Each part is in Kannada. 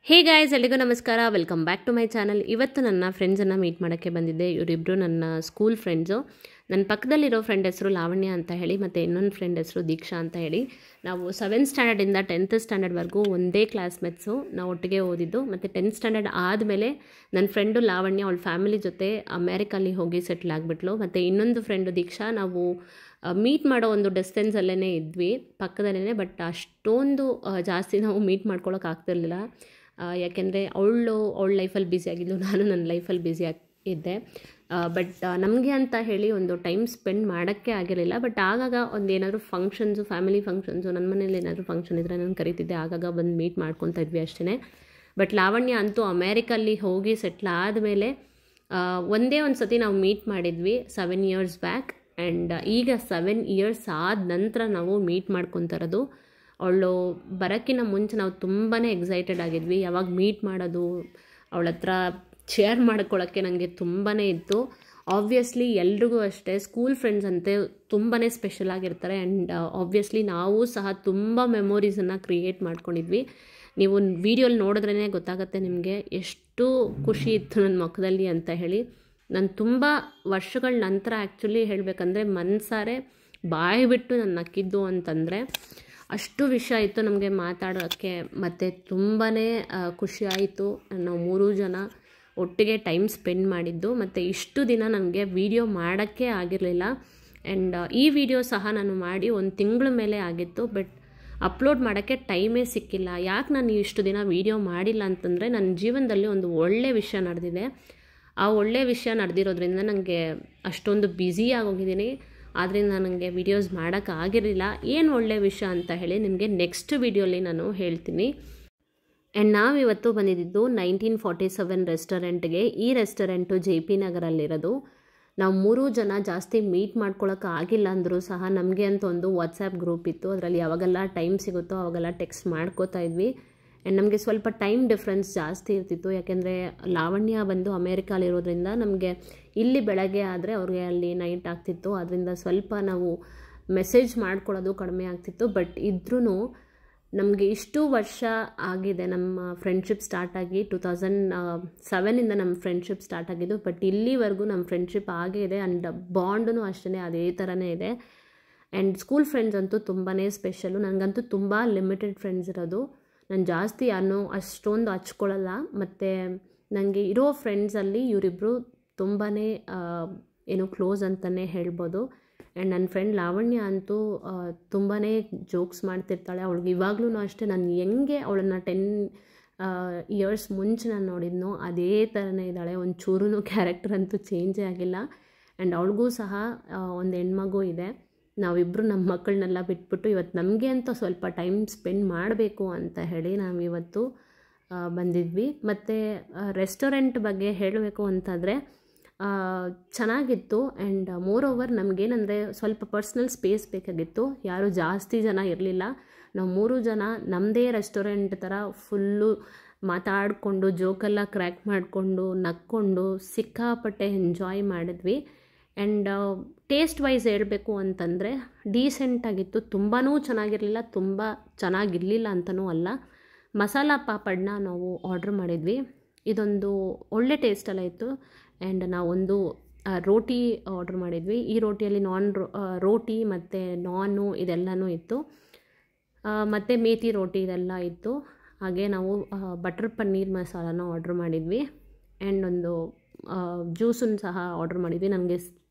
ಹೇ ಗಾಯ್ಸ್, ಎಲ್ಲಿಗೂ ನಮಸ್ಕಾರ. Welcome back to my channel. ಇವತ್ತು ನನ್ನ ಫ್ರೆಂಡ್ಸನ್ನು ಮೀಟ್ ಮಾಡೋಕ್ಕೆ ಬಂದಿದ್ದೆ. ಇವರಿಬ್ಬರು ನನ್ನ ಸ್ಕೂಲ್ ಫ್ರೆಂಡ್ಸು. ನನ್ನ ಪಕ್ಕದಲ್ಲಿರೋ ಫ್ರೆಂಡ್ ಹೆಸರು ಲಾವಣ್ಯ ಅಂತ ಹೇಳಿ, ಮತ್ತು ಇನ್ನೊಂದು ಫ್ರೆಂಡ್ ಹೆಸರು ದೀಕ್ಷಾ ಅಂತ ಹೇಳಿ. ನಾವು 7th ಸ್ಟ್ಯಾಂಡರ್ಡಿಂದ 10th ಸ್ಟ್ಯಾಂಡರ್ಡ್ವರೆಗೂ ಒಂದೇ ಕ್ಲಾಸ್ಮೇಟ್ಸು. ನಾವು ಒಟ್ಟಿಗೆ ಓದಿದ್ದು. ಮತ್ತು 10th ಸ್ಟ್ಯಾಂಡರ್ಡ್ ಆದಮೇಲೆ ನನ್ನ ಫ್ರೆಂಡು ಲಾವಣ್ಯ ಅವಳ ಫ್ಯಾಮಿಲಿ ಜೊತೆ ಅಮೇರಿಕಲ್ಲಿ ಹೋಗಿ ಸೆಟ್ಲ್ ಆಗಿಬಿಟ್ಲು. ಮತ್ತು ಇನ್ನೊಂದು ಫ್ರೆಂಡು ದೀಕ್ಷಾ ನಾವು ಮೀಟ್ ಮಾಡೋ ಒಂದು ಡಿಸ್ಟೆನ್ಸಲ್ಲೇ ಇದ್ವಿ, ಪಕ್ಕದಲ್ಲೇ. ಬಟ್ ಅಷ್ಟೊಂದು ಜಾಸ್ತಿ ನಾವು ಮೀಟ್ ಮಾಡ್ಕೊಳ್ಳೋಕೆ ಆಗ್ತಿರ್ಲಿಲ್ಲ. ಯಾಕೆಂದರೆ ಅವಳ ಲೈಫಲ್ಲಿ ಬ್ಯುಸಿ ಆಗಿದ್ಲು, ನಾನು ನನ್ನ ಲೈಫಲ್ಲಿ ಬ್ಯುಸಿ ಇದ್ದೆ. ಬಟ್ ನಮಗೆ ಅಂತ ಹೇಳಿ ಒಂದು ಟೈಮ್ ಸ್ಪೆಂಡ್ ಮಾಡೋಕ್ಕೆ ಆಗಿರಲಿಲ್ಲ. ಬಟ್ ಆಗಾಗ ಒಂದು ಏನಾದರೂ ಫಂಕ್ಷನ್ಸು, ಫ್ಯಾಮಿಲಿ ಫಂಕ್ಷನ್ಸು, ನನ್ನ ಮನೇಲಿ ಏನಾದರೂ ಫಂಕ್ಷನ್ ಇದ್ದರೆ ನಾನು ಕರಿತಿದ್ದೆ, ಆಗಾಗ ಬಂದು ಮೀಟ್ ಮಾಡ್ಕೊತಾ ಇದ್ವಿ ಅಷ್ಟೇ. ಬಟ್ ಲಾವಣ್ಯ ಅಂತೂ ಅಮೇರಿಕಲ್ಲಿ ಹೋಗಿ ಸೆಟ್ಲ್ ಆದಮೇಲೆ ಒಂದೇ ಒಂದು ಸತಿ ನಾವು ಮೀಟ್ ಮಾಡಿದ್ವಿ 7 years ಬ್ಯಾಕ್. ಆ್ಯಂಡ್ ಈಗ 7 years ಆದ ನಂತರ ನಾವು ಮೀಟ್ ಮಾಡ್ಕೊತಿರೋದು. ಅವಳು ಬರೋಕ್ಕಿಂತ ಮುಂಚೆ ನಾವು ತುಂಬಾ ಎಕ್ಸೈಟೆಡ್ ಆಗಿದ್ವಿ, ಯಾವಾಗ ಮೀಟ್ ಮಾಡೋದು, ಅವಳ ಹತ್ರ ಶೇರ್ ಮಾಡ್ಕೊಳ್ಳೋಕ್ಕೆ ನನಗೆ ತುಂಬಾ ಇತ್ತು. ಆಬ್ವಿಯಸ್ಲಿ ಎಲ್ರಿಗೂ ಅಷ್ಟೇ ಸ್ಕೂಲ್ ಫ್ರೆಂಡ್ಸ್ ಅಂತೆ ತುಂಬಾ ಸ್ಪೆಷಲ್ ಆಗಿರ್ತಾರೆ. ಆ್ಯಂಡ್ ಆಬ್ವಿಯಸ್ಲಿ ನಾವು ಸಹ ತುಂಬ ಮೆಮೊರೀಸನ್ನು ಕ್ರಿಯೇಟ್ ಮಾಡ್ಕೊಂಡಿದ್ವಿ. ನೀವು ವಿಡಿಯೋಲಿ ನೋಡಿದ್ರೇ ಗೊತ್ತಾಗುತ್ತೆ ನಿಮಗೆ ಎಷ್ಟು ಖುಷಿ ಇತ್ತು ನನ್ನ ಮುಖದಲ್ಲಿ ಅಂತ ಹೇಳಿ. ನಾನು ತುಂಬ ವರ್ಷಗಳ ನಂತರ ಆ್ಯಕ್ಚುಲಿ ಹೇಳಬೇಕಂದ್ರೆ ಮನಸಾರೆ ಬಾಯಿ ಬಿಟ್ಟು ನಾನು ನಕ್ಕಿದ್ದು ಅಂತಂದರೆ ಅಷ್ಟು ವಿಷಯ ಇತ್ತು ನಮಗೆ ಮಾತಾಡೋಕ್ಕೆ. ಮತ್ತು ತುಂಬಾ ಖುಷಿ ಆಯಿತು ನಾವು 3 ಜನ ಒಟ್ಟಿಗೆ ಟೈಮ್ ಸ್ಪೆಂಡ್ ಮಾಡಿದ್ದು. ಮತ್ತು ಇಷ್ಟು ದಿನ ನನಗೆ ವಿಡಿಯೋ ಮಾಡೋಕ್ಕೆ ಆಗಿರಲಿಲ್ಲ. ಆ್ಯಂಡ್ ಈ ವಿಡಿಯೋ ಸಹ ನಾನು ಮಾಡಿ 1 ತಿಂಗಳ ಮೇಲೆ ಆಗಿತ್ತು. ಬಟ್ ಅಪ್ಲೋಡ್ ಮಾಡೋಕ್ಕೆ ಟೈಮೇ ಸಿಕ್ಕಿಲ್ಲ. ಯಾಕೆ ನಾನು ಇಷ್ಟು ದಿನ ವಿಡಿಯೋ ಮಾಡಿಲ್ಲ ಅಂತಂದರೆ ನನ್ನ ಜೀವನದಲ್ಲಿ ಒಂದು ಒಳ್ಳೆಯ ವಿಷಯ ನಡೆದಿದೆ. ಆ ಒಳ್ಳೆಯ ವಿಷಯ ನಡೆದಿರೋದ್ರಿಂದ ನನಗೆ ಅಷ್ಟೊಂದು ಬ್ಯುಸಿ ಆಗೋಗಿದ್ದೀನಿ. ಆದ್ದರಿಂದ ನನಗೆ ವೀಡಿಯೋಸ್ ಮಾಡೋಕ್ಕಾಗಿರಲಿಲ್ಲ. ಏನು ಒಳ್ಳೆಯ ವಿಷಯ ಅಂತ ಹೇಳಿ ನಿಮಗೆ ನೆಕ್ಸ್ಟ್ ವೀಡಿಯೋಲಿ ನಾನು ಹೇಳ್ತೀನಿ. ಆ್ಯಂಡ್ ನಾವಿವತ್ತು ಬಂದಿದ್ದು 1947 ರೆಸ್ಟೋರೆಂಟ್ಗೆ. ಈ ರೆಸ್ಟೋರೆಂಟು JP ನಗರಲ್ಲಿರೋದು. ನಾವು 3 ಜನ ಜಾಸ್ತಿ ಮೀಟ್ ಮಾಡ್ಕೊಳ್ಳೋಕೆ ಆಗಿಲ್ಲ ಅಂದರೂ ಸಹ ನಮಗೆ ಅಂತ ಒಂದು ವಾಟ್ಸಪ್ ಗ್ರೂಪ್ ಇತ್ತು. ಅದರಲ್ಲಿ ಯಾವಾಗೆಲ್ಲ ಟೈಮ್ ಸಿಗುತ್ತೋ ಅವಾಗೆಲ್ಲ ಟೆಕ್ಸ್ಟ್ ಮಾಡ್ಕೋತಾ ಇದ್ವಿ. ಆ್ಯಂಡ್ ನಮಗೆ ಸ್ವಲ್ಪ ಟೈಮ್ ಡಿಫ್ರೆನ್ಸ್ ಜಾಸ್ತಿ ಇರ್ತಿತ್ತು, ಯಾಕೆಂದರೆ ಲಾವಣ್ಯ ಬಂದು ಅಮೇರಿಕಾಲಿರೋದ್ರಿಂದ ನಮಗೆ ಇಲ್ಲಿ ಬೆಳಗ್ಗೆ ಆದರೆ ಅವ್ರಿಗೆ ಅಲ್ಲಿ ನೈಟ್ ಆಗ್ತಿತ್ತು. ಅದರಿಂದ ಸ್ವಲ್ಪ ನಾವು ಮೆಸೇಜ್ ಮಾಡ್ಕೊಳ್ಳೋದು ಕಡಿಮೆ ಆಗ್ತಿತ್ತು. ಬಟ್ ಇದ್ರೂ ನಮಗೆ ಇಷ್ಟು ವರ್ಷ ಆಗಿದೆ ನಮ್ಮ ಫ್ರೆಂಡ್ಶಿಪ್ ಸ್ಟಾರ್ಟ್ ಆಗಿ. 2007ಇಂದ ನಮ್ಮ ಫ್ರೆಂಡ್ಶಿಪ್ ಸ್ಟಾರ್ಟ್ ಆಗಿದ್ದು. ಬಟ್ ಇಲ್ಲಿವರೆಗೂ ನಮ್ಮ ಫ್ರೆಂಡ್ಶಿಪ್ ಆಗೇ ಇದೆ. ಆ್ಯಂಡ್ ಬಾಂಡೂ ಅಷ್ಟೇ ಅದೇ ಥರನೇ ಇದೆ. ಆ್ಯಂಡ್ ಸ್ಕೂಲ್ ಫ್ರೆಂಡ್ಸ್ ಅಂತೂ ತುಂಬಾ ಸ್ಪೆಷಲು. ನನಗಂತೂ ತುಂಬ ಲಿಮಿಟೆಡ್ ಫ್ರೆಂಡ್ಸ್ ಇರೋದು. ನಾನು ಜಾಸ್ತಿ ಯಾರನ್ನೂ ಅಷ್ಟೊಂದು ಹಚ್ಕೊಳ್ಳಲ್ಲ. ಮತ್ತು ನನಗೆ ಇರೋ ಫ್ರೆಂಡ್ಸಲ್ಲಿ ಇವರಿಬ್ಬರು ತುಂಬಾ ಕ್ಲೋಸ್ ಅಂತಲೇ ಹೇಳ್ಬೋದು. ಆ್ಯಂಡ್ ನನ್ನ ಫ್ರೆಂಡ್ ಲಾವಣ್ಯ ಅಂತೂ ತುಂಬಾ ಜೋಕ್ಸ್ ಮಾಡ್ತಿರ್ತಾಳೆ. ಅವಳಿಗೆ ಇವಾಗಲೂ ಅಷ್ಟೇ, ನಾನು ಹೆಂಗೆ ಅವಳನ್ನು 10 years ಮುಂಚೆ ನಾನು ನೋಡಿದ್ನೋ ಅದೇ ಥರನೇ ಇದ್ದಾಳೆ. ಒಂದು ಚೂರೂ ಕ್ಯಾರೆಕ್ಟರ್ ಅಂತೂ ಚೇಂಜೇ ಆಗಿಲ್ಲ. ಆ್ಯಂಡ್ ಅವಳಿಗೂ ಸಹ ಒಂದು ಹೆಣ್ಮಗು ಇದೆ. ನಾವಿಬ್ಬರು ನಮ್ಮ ಮಕ್ಕಳನ್ನೆಲ್ಲ ಬಿಟ್ಬಿಟ್ಟು ಇವತ್ತು ನಮಗೆ ಅಂತ ಸ್ವಲ್ಪ ಟೈಮ್ ಸ್ಪೆಂಡ್ ಮಾಡಬೇಕು ಅಂತ ಹೇಳಿ ನಾವಿವತ್ತು ಬಂದಿದ್ವಿ. ಮತ್ತು ರೆಸ್ಟೋರೆಂಟ್ ಬಗ್ಗೆ ಹೇಳಬೇಕು ಅಂತಂದರೆ ಚೆನ್ನಾಗಿತ್ತು. ಆ್ಯಂಡ್ ಮೋರ್ ಓವರ್ ನಮಗೇನೆಂದರೆ ಸ್ವಲ್ಪ ಪರ್ಸ್ನಲ್ ಸ್ಪೇಸ್ ಬೇಕಾಗಿತ್ತು. ಯಾರೂ ಜಾಸ್ತಿ ಜನ ಇರಲಿಲ್ಲ. ನಾವು 3 ಜನ ನಮ್ಮದೇ ರೆಸ್ಟೋರೆಂಟ್ ಥರ ಫುಲ್ಲು ಮಾತಾಡಿಕೊಂಡು ಜೋಕೆಲ್ಲ ಕ್ರ್ಯಾಕ್ ಮಾಡಿಕೊಂಡು ನಕ್ಕೊಂಡು ಸಿಕ್ಕಾಪಟ್ಟೆ ಎಂಜಾಯ್ ಮಾಡಿದ್ವಿ. ಆ್ಯಂಡ್ ಟೇಸ್ಟ್ ವೈಸ್ ಹೇಳಬೇಕು ಅಂತಂದರೆ ಡೀಸೆಂಟಾಗಿತ್ತು. ತುಂಬಾ ಚೆನ್ನಾಗಿರಲಿಲ್ಲ, ತುಂಬ ಚೆನ್ನಾಗಿರಲಿಲ್ಲ ಅಂತಲೂ ಅಲ್ಲ. ಮಸಾಲ ಪಾಪಡ್ನ ನಾವು ಆರ್ಡ್ರ್ ಮಾಡಿದ್ವಿ. ಇದೊಂದು ಒಳ್ಳೆ ಟೇಸ್ಟೆಲ್ಲ ಇತ್ತು. ಆ್ಯಂಡ್ ನಾವೊಂದು ರೋಟಿ ಆರ್ಡ್ರ್ ಮಾಡಿದ್ವಿ. ಈ ರೋಟಿಯಲ್ಲಿ ರೋಟಿ ಮತ್ತು ನಾನು ಇದೆಲ್ಲನೂ ಇತ್ತು. ಮತ್ತು ಮೇಥಿ ರೋಟಿ ಇದೆಲ್ಲ ಇತ್ತು. ಹಾಗೆ ನಾವು ಬಟರ್ ಪನ್ನೀರ್ ಮಸಾಲಾನ ಆರ್ಡ್ರ್ ಮಾಡಿದ್ವಿ. ಆ್ಯಂಡ್ ಒಂದು ಜ್ಯೂಸನ್ನು ಸಹ ಆರ್ಡ್ರ್ ಮಾಡಿದ್ವಿ. ನನಗೆ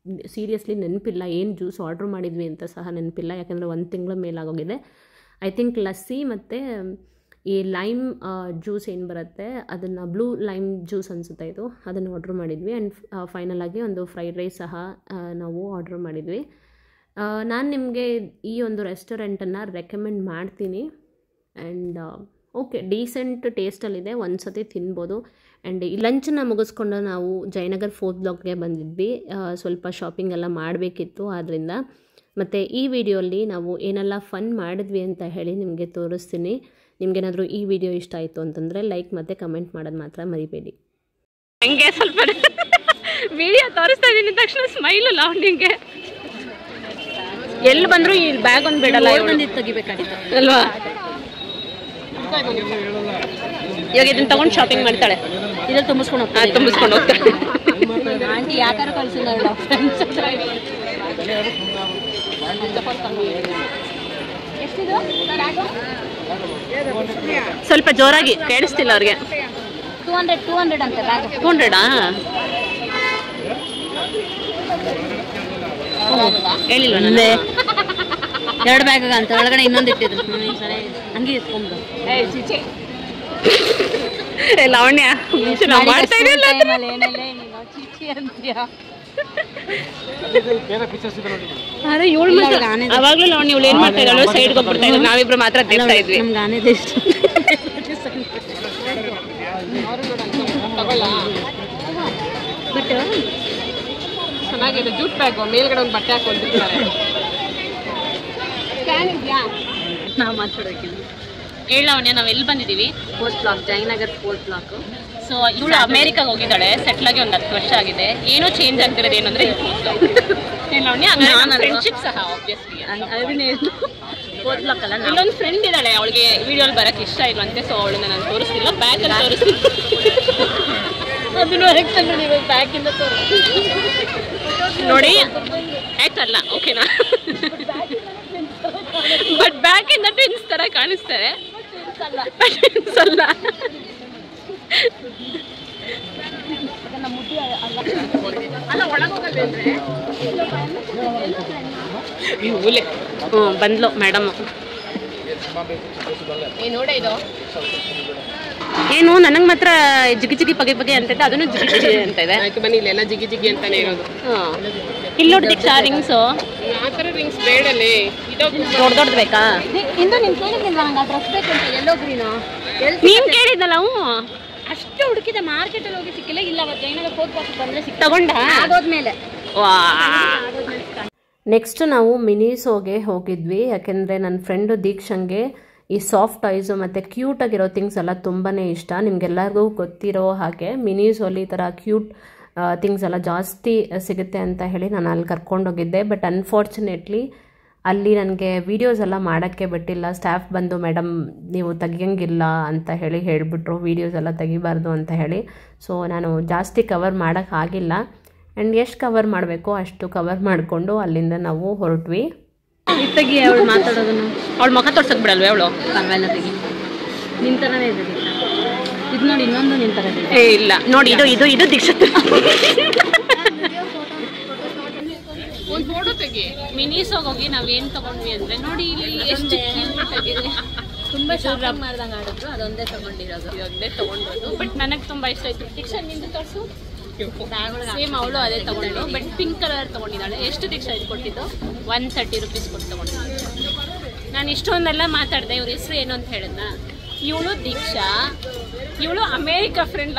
ಸೀರಿಯಸ್ಲಿ ನೆನಪಿಲ್ಲ ಏನು ಜ್ಯೂಸ್ ಆರ್ಡ್ರ್ ಮಾಡಿದ್ವಿ ಅಂತ ಸಹ ನೆನಪಿಲ್ಲ, ಯಾಕೆಂದರೆ 1 ತಿಂಗಳ ಮೇಲಾಗೋಗಿದೆ. ಐ ಥಿಂಕ್ ಲಸ್ಸಿ ಮತ್ತು ಈ ಲೈಮ್ ಜ್ಯೂಸ್ ಏನು ಬರುತ್ತೆ ಅದನ್ನು ಬ್ಲೂ ಲೈಮ್ ಜ್ಯೂಸ್ ಅನಿಸುತ್ತೆ ಇದು, ಅದನ್ನು ಆರ್ಡ್ರ್ ಮಾಡಿದ್ವಿ. ಆ್ಯಂಡ್ ಫೈನಲಾಗಿ ಒಂದು ಫ್ರೈಡ್ ರೈಸ್ ಸಹ ನಾವು ಆರ್ಡ್ರ್ ಮಾಡಿದ್ವಿ. ನಾನು ನಿಮಗೆ ಈ ಒಂದು ರೆಸ್ಟೋರೆಂಟನ್ನು ರೆಕಮೆಂಡ್ ಮಾಡ್ತೀನಿ. ಆ್ಯಂಡ್ ಓಕೆ, ಡೀಸೆಂಟ್ ಟೇಸ್ಟಲ್ಲಿದೆ, ಒಂದು ಸತಿ ತಿನ್ಬೋದು. ಆ್ಯಂಡ್ ಈ ಲಂಚನ್ನು ಮುಗಿಸ್ಕೊಂಡು ನಾವು ಜಯನಗರ್ 4th ಬ್ಲಾಕ್ಗೆ ಬಂದಿದ್ವಿ. ಸ್ವಲ್ಪ ಶಾಪಿಂಗ್ ಎಲ್ಲ ಮಾಡಬೇಕಿತ್ತು ಆದ್ದರಿಂದ. ಮತ್ತು ಈ ವಿಡಿಯೋಲಿ ನಾವು ಏನೆಲ್ಲ ಫನ್ ಮಾಡಿದ್ವಿ ಅಂತ ಹೇಳಿ ನಿಮಗೆ ತೋರಿಸ್ತೀನಿ. ನಿಮಗೇನಾದರೂ ಈ ವಿಡಿಯೋ ಇಷ್ಟ ಆಯಿತು ಅಂತಂದರೆ ಲೈಕ್ ಮತ್ತು ಕಮೆಂಟ್ ಮಾಡೋದು ಮಾತ್ರ ಮರಿಬೇಡಿ. ಹಂಗೆ ಸ್ವಲ್ಪ ವಿಡಿಯೋ ತೋರಿಸ್ತಾ ಇದ್ದೀನಿ ತಕ್ಷಣ ಸ್ಮೈಲು ಲಾವಣ್ಯಂಗೆ. ಎಲ್ಲಿ ಬಂದರೂ ಈ ಬ್ಯಾಗ್ ಒಂದು ಬಿಡಲ್ಲ, ತೆಗಿಬೇಕಾಗಿತ್ತು ಅಲ್ವಾ? ಇವಾಗ ಇದನ್ನ ತಗೊಂಡು ಶಾಪಿಂಗ್ ಮಾಡ್ತಾಳೆ. ಇದ್ರಲ್ಲಿ ತುಂಬಿಸ್ಕೊಂಡು ಹೋಗ್ತಾಳೆ. ಆಂಟಿ ಯಾಕಾರ ಕಳ್ಸಿಲ್ಲ ಸ್ವಲ್ಪ ಜೋರಾಗಿ ಕೇಳಿಸ್ತಿಲ್ಲ ಅವ್ರಿಗೆ. 200 ಅಂತೆ ಬ್ಯಾಗ್. 200 ಹೇಳಿಲ್ವ ನನಗೆ? 2 ಬ್ಯಾಗ್ ಅಂತ ಒಳಗಡೆ ಇನ್ನೊಂದು ಇಟ್ಟಿದ್ರು. ಹಂಗೆ ಎತ್ಕೊಂಡು ಲಾವಣ್ಯ ಮಾಡ್ತಾ ಇದೆಯಲ್ಲ ಅರೆ ಇವಳು ಅವಾಗ್ಲೂ ಲಾವಣ್ಯ ಇವಳು ಏನ್ ಮಾಡ್ತಾ ಇದ್ದಾಳು, ಸೈಡ್ಗೆ ಹೋಗ್ಬಿಡ್ತಾ ಇದ್ರು, ನಾವಿಬ್ರು ಮಾತ್ರ ತಿಂತಾ ಇದ್ವಿ. ನಮ್ಗೆ ಆನೆದೇ ಇಷ್ಟ. ಬಟ್ ಚೆನ್ನಾಗಿದೆ ಜೂಟ್ ಬ್ಯಾಗ್, ಮೇಲ್ಗಡೆ ಒಂದು ಬಟ್ಟೆ ಹಾಕೊಂಡಿರ್ತಾರೆ. ನಾವು ಮಾತಾಡೋಕ್ಕಿಲ್ಲ. ಹೇಳವಣ್ಯ ನಾವು ಎಲ್ಲಿ ಬಂದಿದ್ದೀವಿ? 4th block, Jayanagar 4th block. So ಇವಳು ಅಮೇರಿಕಾಗೆ ಹೋಗಿದ್ದಾಳೆ, ಸೆಟ್ಲ್ ಆಗಿ ಒಂದು 10 ವರ್ಷ ಆಗಿದೆ. ಏನೋ ಚೇಂಜ್ ಆಗ್ತಿರೋದು ಏನಂದ್ರೆ ಫ್ರೆಂಡ್ಶಿಪ್ ಸಹ ಆಬ್ವಿಯಸ್ಲಿ 4th ಬ್ಲಾಕ್ ಅಲ್ಲ. ಇಲ್ಲೊಂದು ಫ್ರೆಂಡ್ ಇದ್ದಾಳೆ, ಅವಳಿಗೆ ವಿಡಿಯೋಲಿ ಬರಕ್ಕೆ ಇಷ್ಟ ಇಲ್ವಂತೆ. ಸೊ ಅವಳನ್ನ ನಾನು ತೋರಿಸ್ತಿಲ್ಲ, ಬ್ಯಾಗಲ್ಲಿ ತೋರಿಸ್ತೀನಿ. ಅದನ್ನು ನೀವು ಬ್ಯಾಗಿಂದ ನೋಡಿ ಆಯ್ತಲ್ಲ, ಓಕೆನಾ? ಬಟ್ ಬ್ಯಾಗಿಂದ ಟ್ವಿನ್ಸ್ ತರ ಕಾಣಿಸ್ತಾರೆ. ಅಲ್ಲ ಬಂದ್ಲು ಮೇಡಮ್. ಏನು ನನಗೆ ಮಾತ್ರ ಜಿಗಿ ಜಿಗಿ ಪಗೆ ಪಗೆ ಅಂತ ಇದೆ, ಅದನ್ನು ಜಿಗಿ ಜಿಗಿ ಅಂತ ಇದೆ. ಆಯ್ತು ಬನ್ನಿ, ಇಲ್ಲೆಲ್ಲ ಜಿಗಿ ಜಿಗಿ ಅಂತಾನೆ ಇರೋದು. ಇಲ್ಲಿ ನೋಡಿ ದೀಕ್ಷಾ ರಿಂಗ್ಸು. ಆ ಥರ ರಿಂಗ್ಸ್ ಬೇಡಲೇ, ದೊಡ್ಡದು ಬೇಕಾ? ಇಂದು ನೀನು ಕೇಳಿದ್ದಿಲ್ವ ನಂಗೆ ಆ ಡ್ರೆಸ್ ಬೇಕಂತ, ಎಲ್ಲೋ ಗ್ರೀನು ನೀನು ಕೇಳಿದ್ನಲ್ಲ. ಅಷ್ಟು ಹುಡುಕಿದೆ, ಮಾರ್ಕೆಟಲ್ಲಿ ಹೋಗಿ ಸಿಕ್ಕಿಲ್ಲ. ಇಲ್ಲ ಜಯನಗರ್ 4th ಬ್ಲಾಕ್ ಬಂದರೆ ತಗೊಂಡ ಆಗೋದ್ಮೇಲೆ. ನೆಕ್ಸ್ಟ್ ನಾವು ಮಿನಿಸೋಗೆ ಹೋಗಿದ್ವಿ, ಯಾಕೆಂದರೆ ನನ್ನ ಫ್ರೆಂಡು ದೀಕ್ಷಂಗೆ ಈ ಸಾಫ್ಟ್ ಟಾಯ್ಸು ಮತ್ತು ಕ್ಯೂಟಾಗಿರೋ ಥಿಂಗ್ಸ್ ಎಲ್ಲ ತುಂಬಾ ಇಷ್ಟ. ನಿಮಗೆಲ್ಲರಿಗೂ ಗೊತ್ತಿರೋ ಹಾಗೆ ಮಿನಿಸೋಲಿ ಈ ಥರ ಕ್ಯೂಟ್ ಥಿಂಗ್ಸ್ ಎಲ್ಲ ಜಾಸ್ತಿ ಸಿಗುತ್ತೆ ಅಂತ ಹೇಳಿ ನಾನು ಅಲ್ಲಿ ಕರ್ಕೊಂಡೋಗಿದ್ದೆ. ಬಟ್ ಅನ್ಫಾರ್ಚುನೇಟ್ಲಿ ಅಲ್ಲಿ ನನಗೆ ವೀಡಿಯೋಸ್ ಎಲ್ಲ ಮಾಡೋಕ್ಕೆ ಬಿಟ್ಟಿಲ್ಲ. ಸ್ಟಾಫ್ ಬಂದು ಮೇಡಮ್ ನೀವು ತೆಗಿಯಂಗಿಲ್ಲ ಅಂತ ಹೇಳಿಬಿಟ್ರು, ವೀಡಿಯೋಸ್ ಎಲ್ಲ ತೆಗಿಬಾರ್ದು ಅಂತ ಹೇಳಿ. ಸೊ ನಾನು ಜಾಸ್ತಿ ಕವರ್ ಮಾಡೋಕ್ಕಾಗಿಲ್ಲ. ಆ್ಯಂಡ್ ಎಷ್ಟು ಕವರ್ ಮಾಡಬೇಕೋ ಅಷ್ಟು ಕವರ್ ಮಾಡಿಕೊಂಡು ಅಲ್ಲಿಂದ ನಾವು ಹೊರಟ್ವಿ. ತೆಗಿ ಅವಳು ಮಾತಾಡೋದನ್ನು. ಅವಳು ಮುಖ ತೋರ್ಸಕ್ ಬಿಡಲ್ವೇ ಅವಳು? ಪರವಾಗಿಲ್ಲ ತೆಗಿ, ನಿನ್ನ ಥರನೇ ಇದೆ. ಇದು ನೋಡಿ, ಇನ್ನೊಂದು ನಿನ್ನ ಥರ ಇದೆ. ಇಲ್ಲ ನೋಡಿ, ಇದು ದೀಕ್ಷಾ. ಒಂದು ಫೋಟೋ ತೆಗಿ. ಮಿನಿಸೋಗಿ ಹೋಗಿ ನಾವೇನು ತಗೊಂಡ್ವಿ ಅಂದರೆ ನೋಡಿ ಇಲ್ಲಿ ಎಷ್ಟು ಆಗಿದೆ. ತುಂಬ ಶಾಪಿಂಗ್ ಮಾಡ್ದಂಗೆ ಆಡಿದ್ರು, ಅದೊಂದೇ ತೊಗೊಂಡಿರೋದು. ಇದೊಂದೇ ತೊಗೊಂಡಿರೋದು. ಬಟ್ ನನಗೆ ತುಂಬ ಇಷ್ಟ ಆಯಿತು. ದೀಕ್ಷಾ ನಿಂದು ತೋರಿಸು. ಸೇಮ್ ಅವಳು ಅದೇ ತಗೊಂಡು, ಬಟ್ ಪಿಂಕ್ ಕಲರ್ ತೊಗೊಂಡಿದ್ದಾಳೆ. ಎಷ್ಟು ದೀಕ್ಷಾ ಇದು ಕೊಟ್ಟಿದ್ದು? 130 ರೂಪೀಸ್ ಕೊಟ್ಟು ತೊಗೊಂಡಿದ್ದಾಳೆ. ನಾನು ಇಷ್ಟೊಂದೆಲ್ಲ ಮಾತಾಡಿದೆ. ಇವ್ರ ಹೆಸರು ಏನು ಅಂತ ಹೇಳಿದ್ನ? ಇವಳು ದೀಕ್ಷಾ, ಇವಳು ಅಮೇರಿಕಾ ಫ್ರೆಂಡ್.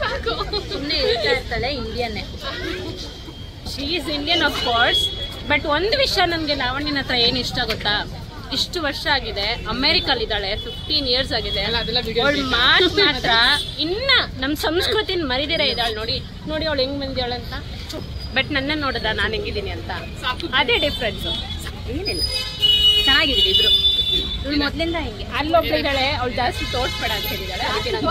ಸಾಕು, ಸುಮ್ಮನೆ ಇರ್ತಾ ಇರ್ತಾಳೆ, ಇಂಡಿಯನ್ನೇ. She is Indian of course. But ಒಂದು ವಿಷಯ ನನಗೆ ಲಾವಣ್ಯನ ಹತ್ರ ಏನು ಇಷ್ಟ ಗೊತ್ತಾ? ಇಷ್ಟು ವರ್ಷ ಆಗಿದೆ, ಅಮೇರಿಕಲ್ಲಿದ್ದಾಳೆ, 15 ಇಯರ್ಸ್ ಆಗಿದೆ. ಅವಳು ಮಾತು ಮಾತ್ರ ಇನ್ನ ನಮ್ಮ ಸಂಸ್ಕೃತಿನ ಮರಿದಿರ ಇದ್ದಾಳೆ. ನೋಡಿ ನೋಡಿ ಅವಳು ಹೆಂಗ್ ಬಂದಿದ್ದಾಳೆ ಅಂತ. ಬಟ್ ನನ್ನ ನೋಡಿದ ನಾನು ಹೆಂಗಿದ್ದೀನಿ ಅಂತ, ಅದೇ ಡಿಫ್ರೆನ್ಸು. ಏನಿಲ್ಲ, ಚೆನ್ನಾಗಿದ್ದೀವಿ ಇಬ್ರು. ಇವಳು ಮೊದಲಿಂದ ಹಿಂಗೆ. ಅಲ್ಲೊಬ್ಳು ಇದ್ದಾಳೆ, ಅವಳು ಜಾಸ್ತಿ ತೋರಿಸ್ಬೇಡ ಅಂತ ಹೇಳಿದಾಳೆ. ಅದಕ್ಕೆ ನಾನು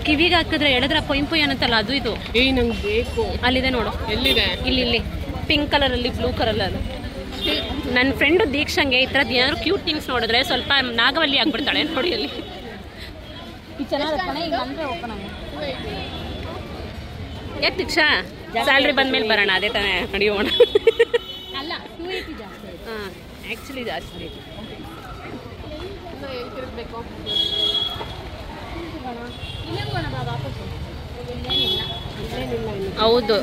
ಕಿವಿಗೆ ಹಾಕಿದ್ರೆ ಎಡದ್ರ ಪೊಯ್ ಪೊಯ್ ಅನ್ನತ್ತಲ್ಲ, ಅದು ಇದು. ನಂಗೆ ಬೇಕು. ಅಲ್ಲಿದೆ ನೋಡು. ಎಲ್ಲಿದೆ? ಇಲ್ಲಿ ಪಿಂಕ್ ಕಲರಲ್ಲಿ, ಬ್ಲೂ ಕಲರ್ ಅದು. ನನ್ನ ಫ್ರೆಂಡು ದೀಕ್ಷಂಗೆ ಈ ಥರದ್ದು ಏನಾದ್ರು ಕ್ಯೂಟ್ ಥಿಂಗ್ಸ್ ನೋಡಿದ್ರೆ ಸ್ವಲ್ಪ ನಾಗವಲ್ಲಿ ಆಗ್ಬಿಡ್ತಾಳೆ ನೋಡಿ. ಅಲ್ಲಿ ಯಾಕೆ ದೀಕ್ಷಾ? ಸ್ಯಾಲ್ರಿ ಬಂದ್ಮೇಲೆ ಬರೋಣ, ಅದೇ ತಾನೇ ನಡೆಯೋಣ. ಅಲ್ಲ 280 ಜಾಸ್ತಿ. ಹಾಂ, ಆ್ಯಕ್ಚುಲಿ ಜಾಸ್ತಿ. ಹೌದು.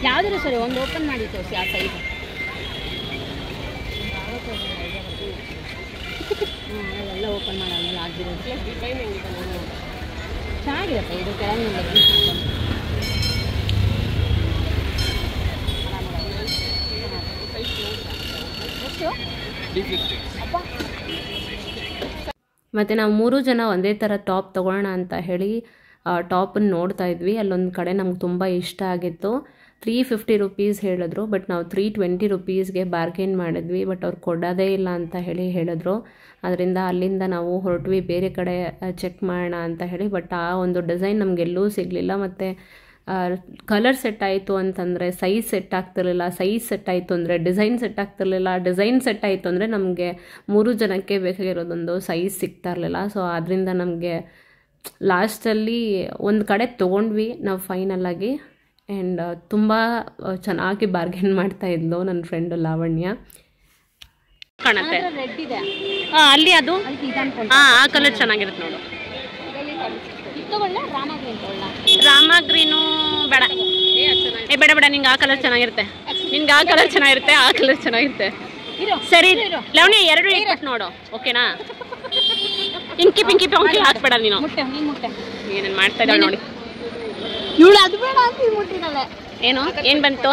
ಯಾವುದಾದ್ರು ಸರಿ ಒಂದು ಓಪನ್ ಮಾಡಿ ತೋರಿಸಿ ಆ ಸೈಜ್. ಎಲ್ಲ ಓಪನ್ ಮಾಡಾದ್ಮೇಲೆ ಆಗಿರೋದು ಚೆನ್ನಾಗಿರುತ್ತೆ. ಇದು ಕೆಳಗಿನಿಂದ ಮತ್ತು ನಾವು 3 ಜನ ಒಂದೇ ಥರ ಟಾಪ್ ತೊಗೊಳ್ಳೋಣ ಅಂತ ಹೇಳಿ ಟಾಪನ್ನು ನೋಡ್ತಾ ಇದ್ವಿ. ಅಲ್ಲೊಂದು ಕಡೆ ನಮ್ಗೆ ತುಂಬ ಇಷ್ಟ ಆಗಿತ್ತು. 350 ರುಪೀಸ್ ಹೇಳಿದ್ರು, ಬಟ್ ನಾವು 320 ರುಪೀಸ್ಗೆ ಬಾರ್ಗೇನ್ ಮಾಡಿದ್ವಿ. ಬಟ್ ಅವ್ರು ಕೊಡೋದೇ ಇಲ್ಲ ಅಂತ ಹೇಳಿದ್ರು. ಅದರಿಂದ ಅಲ್ಲಿಂದ ನಾವು ಹೊರಟ್ವಿ ಬೇರೆ ಕಡೆ ಚೆಕ್ ಮಾಡೋಣ ಅಂತ ಹೇಳಿ. ಬಟ್ ಆ ಒಂದು ಡಿಸೈನ್ ನಮಗೆಲ್ಲೂ ಸಿಗಲಿಲ್ಲ. ಮತ್ತು ಕಲರ್ ಸೆಟ್ ಆಯಿತು ಅಂತಂದರೆ ಸೈಜ್ ಸೆಟ್ ಆಗ್ತಿರಲಿಲ್ಲ, ಸೈಜ್ ಸೆಟ್ ಆಯಿತು ಅಂದರೆ ಡಿಸೈನ್ ಸೆಟ್ ಆಗ್ತಿರಲಿಲ್ಲ, ಡಿಸೈನ್ ಸೆಟ್ ಆಯಿತು ಅಂದರೆ ನಮಗೆ 3 ಜನಕ್ಕೆ ಬೇಕಾಗಿರೋದೊಂದು ಸೈಜ್ ಸಿಗ್ತಾ ಇರಲಿಲ್ಲ. ಸೊ ಅದರಿಂದ ನಮಗೆ ಲಾಸ್ಟಲ್ಲಿ ಒಂದು ಕಡೆ ತೊಗೊಂಡ್ವಿ ನಾವು ಫೈನಲಾಗಿ. ಆ್ಯಂಡ್ ತುಂಬ ಚೆನ್ನಾಗಿ ಬಾರ್ಗೇನ್ ಮಾಡ್ತಾ ಇದ್ಲು ನನ್ನ ಫ್ರೆಂಡು ಲಾವಣ್ಯ. ಕಾಣುತ್ತೆ ರೆಡ್ ಇದೆ. ಅಲ್ಲಿ ಅದು ಆ ಕಲರ್ ಚೆನ್ನಾಗಿರುತ್ತೆ ನೋಡು. ರಾಮ ಗ್ರೀನು ಬೇಡ, ಬೇಡ ಬೇಡ, ನಿಂಗೆ ಆ ಕಲರ್ ಚೆನ್ನಾಗಿರುತ್ತೆ, ನಿನ್ಗೆ ಆ ಕಲರ್ ಚೆನ್ನಾಗಿರುತ್ತೆ, ಆ ಕಲರ್ ಚೆನ್ನಾಗಿರುತ್ತೆ. ಸರಿ ಲವಣಿ 2 ಇಟ್ಬಿಟ್ಟು ನೋಡು, ಓಕೆನಾ? ಇಂಕಿ ಪಿಂಕಿ ಪಂಕಿ ಹಾಕ್ಬೇಡ ನೀನು. ಏನೇನು ಮಾಡ್ತಾ ಇದ್ದಾಳೆ ನೋಡಿ ಇವಳು. ಅದು ಬೇಡ ಅಂತ ಮುಟ್ಟಿದ್ದಾಳೆ. ಏನು ಏನು ಬಂತು?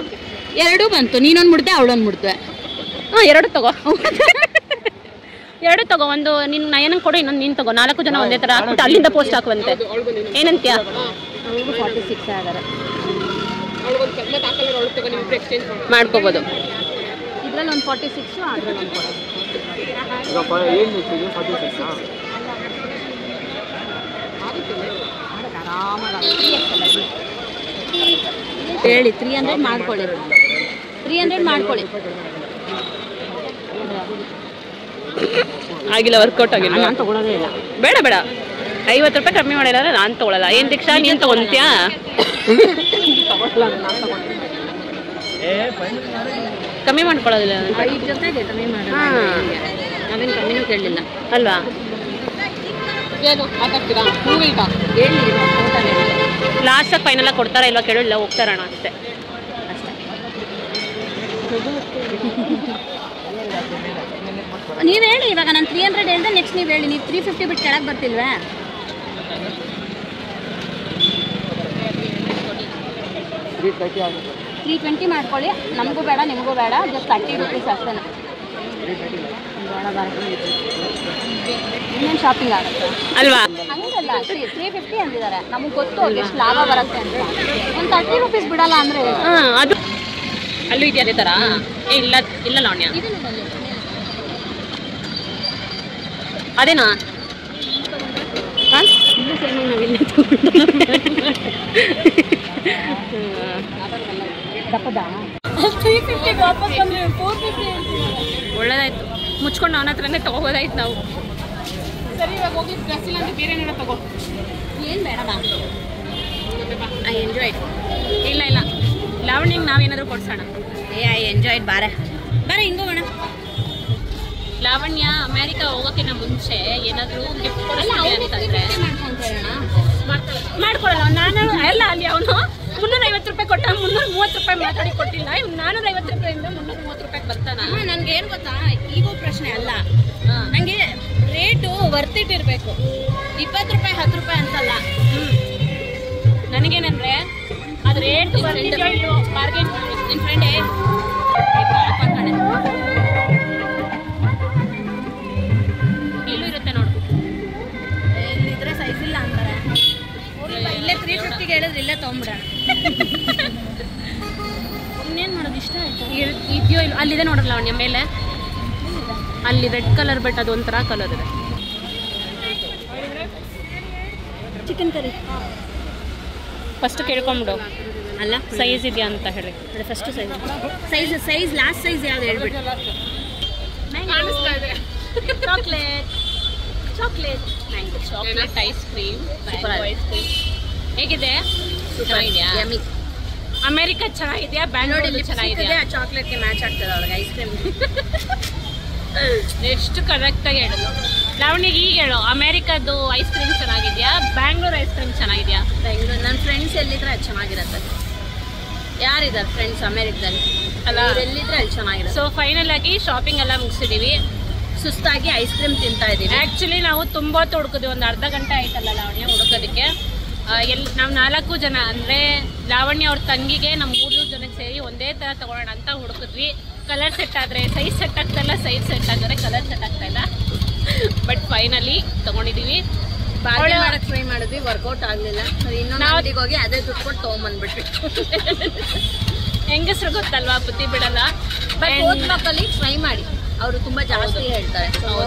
2 ಬಂತು. ನೀನೊಂದು ಮುಡ್ದೆ, ಅವಳೊಂದು ಮುಡ್ದೆ. ಹಾಂ 2 ತಗೋ, 2 ತಗೋ. ಒಂದು ನಿನ್ನ ನಯನಂಗೆ ಕೊಡು, ಇನ್ನೊಂದು ನೀನು ತಗೋ. 4 ಜನ ಒಂದೇ ಥರ ಹಾಕ್ಬಿಟ್ಟು ಅಲ್ಲಿಂದ ಪೋಸ್ಟ್ ಹಾಕುವಂತೆ. ಏನಂತೀಯ? 46 ಆಗಾರೆ ಮಾಡ್ಕೋಬೋದು. ಇದ್ರಲ್ಲಿ ಒಂದು 46, ಅದ್ರಲ್ಲಿ ಒಂದು 46. ಹೇಳಿ 300 ಮಾಡ್ಕೊಳ್ಳಿ, 300 ಮಾಡ್ಕೊಳ್ಳಿ. ಆಗಿಲ್ಲ, ವರ್ಕೌಟ್ ಆಗಿಲ್ಲ. ನಾನು ತಗೊಳ್ಳೋದೇ ಇಲ್ಲ. ಬೇಡ ಬೇಡ, 50 ರೂಪಾಯಿ ಕಮ್ಮಿ ಮಾಡಿಲ್ಲ ನಾನು ತಗೊಳ್ಳಲ್ಲ. ಏನು ದೀಕ್ಷಾ ನೀನು ತಗೊಂತೀಯಾ? ಕಮ್ಮಿ ಮಾಡ್ಕೊಳ್ಳೋದಿಲ್ಲ 5 ಜೊತೆಗೆ ಕಮ್ಮಿ ಮಾಡಿ. ನಾವೇನು ಕಮ್ಮಿನೂ ಕೇಳಲಿಲ್ಲ ಅಲ್ವಾ? ಲಾಸ್ಟಾಗಿ ಫೈನಲಾಗಿ ಕೊಡ್ತಾರಾ ಇಲ್ವಾ ಕೇಳಿಲ್ಲ, ಹೋಗ್ತಾರಣ ಅಷ್ಟೇ. ನೀವು ಹೇಳಿ ಇವಾಗ. ನಾನು 300 ಹೇಳಿದೆ, ನೆಕ್ಸ್ಟ್ ನೀವು ಹೇಳಿ. ನೀವು 350 ಬಿಟ್ಟು ಕೆಳಗೆ ಬರ್ತಿಲ್ವೇ? 320 ಮಾಡ್ಕೊಳ್ಳಿ. ನಮಗೂ ಬೇಡ ನಿಮಗೂ ಬೇಡ, ಜಸ್ಟ್ 30 ರೂಪೀಸ್ ಅಷ್ಟೇ. ಇನ್ನೇನು ಶಾಪಿಂಗ್ ಆಗುತ್ತೆ ಅಲ್ವಾ? ಹಂಗಲ್ಲ, 350 ಅಂದಿದ್ದಾರೆ. ನಮಗೆ ಗೊತ್ತು ಎಷ್ಟು ಲಾಭ ಬರುತ್ತೆ ಅಂತ. ಒಂದು 30 ರೂಪೀಸ್ ಬಿಡಲ್ಲ ಅಂದರೆ ಅದು ಅಲ್ಲೂ ಇದೆಯಾ ಅದೇ ಥರ? ಇಲ್ಲ ಇಲ್ಲ ಲಾವಣ್ಯ, ಅದೇನಾ? ಒಳ್ಳೇದಾಯ್ತು, ಮುಚ್ಕೊಂಡು ಅವನ ಹತ್ರನೇ ತಗೋಬೋದಾಯ್ತು ನಾವು. ಸರಿ, ಇವಾಗ ಹೋಗಿ ಡ್ರೆಸ್ ಇಲ್ಲ ಅಂತ ಬೇರೆ ಏನಾರ ತಗೋ. ಏನು ಬೇಡವಾ? I enjoy. ಇಲ್ಲ ಇಲ್ಲ, ಲಾವಣ್ಯಂಗೆ ನಾವೇನಾದರೂ ಕೊಡ್ಸೋಣ. I enjoyed. ಬಾರೆ ಹಿಂಗೋಣ. ಲಾವಣ್ಯ ಅಮೇರಿಕಾ ಹೋಗೋಕ್ಕಿಂತ ಮುಂಚೆ ಏನಾದರೂ ಗಿಫ್ಟ್ ಕೊಡಿಸ್ತೀವಿ ಅಂತಂದರೆ ಮಾಡ್ಕೊಳ್ಳಲ್ಲ. ನಾನು ಅಲ್ಲ, ಅಲ್ಲಿ ಅವನು 350 ರೂಪಾಯಿ ಕೊಟ್ಟ, 330 ರೂಪಾಯಿ ಮಾತಾಡಿ ಕೊಟ್ಟಿಲ್ಲ. 450 ರೂಪಾಯಿಂದ 330 ರೂಪಾಯಿಗೆ ಬರ್ತಾನ. ನನಗೆ ಏನು ಗೊತ್ತಾ, ಈಗೋ ಪ್ರಶ್ನೆ ಅಲ್ಲ. ನನಗೆ ರೇಟು ವರ್ತಿಟ್ ಇರಬೇಕು. 20 ರೂಪಾಯಿ 10 ರೂಪಾಯಿ ಅಂತಲ್ಲ. ನನಗೇನಂದ್ರೆ ಅದು ರೇಟ್ ಬಾರ್ಗೇನ್. ನಿನ್ನ ಫ್ರೆಂಡೇ ಇಲ್ಲೂ ಇರುತ್ತೆ ನೋಡು. ಇಲ್ಲಿದ್ರೆ ಸೈಜ್ ಇಲ್ಲ ಅಂತಾರೆ. ಇಲ್ಲೇ 350 ಹೇಳಿದ್ರೆ ಇಲ್ಲೇ ತೊಗೊಂಬಿಡೋಣ. ಇನ್ನೇನು ಮಾಡೋದು? ಇಷ್ಟ ಆಯಿತು. ಇದೆಯೋ ಇಲ್ಲ, ಅಲ್ಲಿದೆ ನೋಡ್ರಲ್ಲ ಲಾವಣ್ಯ ಮೇಲೆ, ಅಲ್ಲಿ ರೆಡ್ ಕಲರ್, ಬಟ್ ಅದು ಒಂಥರ ಕಲರ್ ಇದೆ. ಚಿಕನ್ ಕರಿ ಫಸ್ಟ್ ಕೇಳ್ಕೊಂಬಿಡು, ಅಲ್ಲ ಸೈಜ್ ಇದೆಯಾ ಅಂತ ಹೇಳಿ. ಫಸ್ಟ್ ಸೈಜ್ ಲಾಸ್ಟ್ ಸೈಜ್ ಯಾವ್ದು ಹೇಳ್ಬಿಟ್ಟು. ಕಾಣಿಸ್ತಾ ಇದೆ. Chocolate ice cream, ice cream ಹೇಗಿದೆ? ಚೆನ್ನಾಗಿದೆಯಾ? ಅಮೇರಿಕಾ ಚೆನ್ನಾಗಿದೆಯಾ? ಬ್ಯಾಂಗ್ಳೂರ್ ಚೆನ್ನಾಗಿದೆಯಾ? ಚಾಕ್ಲೇಟ್ಗೆ ಮ್ಯಾಚ್ ಆಗ್ತದೆ ಅವಳಿಗೆ ಐಸ್ ಕ್ರೀಮ್. ಎಷ್ಟು ಕರೆಕ್ಟಾಗಿ ಹೇಳೋದು ಲಾವಣಿಗೆ. ಈಗ ಹೇಳು, ಅಮೇರಿಕಾದ್ದು ಐಸ್ ಕ್ರೀಮ್ ಚೆನ್ನಾಗಿದೆಯಾ, ಬ್ಯಾಂಗ್ಳೂರ್ ಐಸ್ ಕ್ರೀಮ್ ಚೆನ್ನಾಗಿದೆಯಾ? ಬೆಂಗಳೂರು ನನ್ನ ಫ್ರೆಂಡ್ಸ್ ಎಲ್ಲಿದ್ರೆ ಅದು ಚೆನ್ನಾಗಿರುತ್ತೆ. ಯಾರಿದ್ದಾರೆ ಫ್ರೆಂಡ್ಸ್ ಅಮೆರಿಕದಲ್ಲಿ ಅಲ್ಲ ಎಲ್ಲಿದ್ರೆ ಅಲ್ಲಿ ಚೆನ್ನಾಗಿದೆ. ಸೊ ಫೈನಲ್ ಆಗಿ ಶಾಪಿಂಗ್ ಎಲ್ಲ ಮುಗಿಸಿದೀವಿ. ಸುಸ್ತಾಗಿ ಐಸ್ ಕ್ರೀಮ್ ತಿಂತಾ ಇದ್ದೀವಿ. ಆ್ಯಕ್ಚುಲಿ ನಾವು ತುಂಬ ಹೊತ್ತು ಹುಡುಕಿದ್ವಿ, ಒಂದು ಅರ್ಧ ಗಂಟೆ ಆಯ್ತಲ್ಲ ಲಾವಣ್ಯ ಹುಡುಕೋದಕ್ಕೆ. ನಾವು 4 ಜನ ಅಂದರೆ ಲಾವಣ್ಯ ಅವ್ರ ತಂಗಿಗೆ ನಮ್ಮ 3 ಜನಕ್ಕೆ ಸೇರಿ ಒಂದೇ ಥರ ತೊಗೊಳ್ಳೋಣ ಅಂತ ಹುಡುಕಿದ್ವಿ. ಕಲರ್ ಸೆಟ್ ಆದರೆ ಸೈಜ್ ಸೆಟ್ ಆಗ್ತಾಯಿಲ್ಲ, ಸೈಜ್ ಸೆಟ್ ಆದರೆ ಕಲರ್ ಸೆಟ್ ಆಗ್ತಾಯಿಲ್ಲ. ಬಟ್ ಫೈನಲಿ ತೊಗೊಂಡಿದ್ದೀವಿ. ಬಾರ್ಗೇನ್ ಮಾಡಕ್ಕೆ ಟ್ರೈ ಮಾಡಿದ್ವಿ, ವರ್ಕೌಟ್ ಆಗಲಿಲ್ಲ. ಇನ್ನೊಂದು ಅಂಗಡಿಗೆ ಹೋಗಿ ಅದೇ ದುಡ್ಡು ಕೊಟ್ಟು ತೊಗೊಂಬಂದ್ಬಿಟ್ವಿ. ಹೆಂಗಸ್ರು ಗೊತ್ತಲ್ವಾ, ಬುದ್ಧಿ ಬಿಡಲ್ಲ. ಬಟ್ ಹೋದ್ ಮಕ್ಕಳಿಗೆ ಟ್ರೈ ಮಾಡಿ, ಅವರು ತುಂಬ ಜಾಸ್ತಿ ಹೇಳ್ತಾರೆ.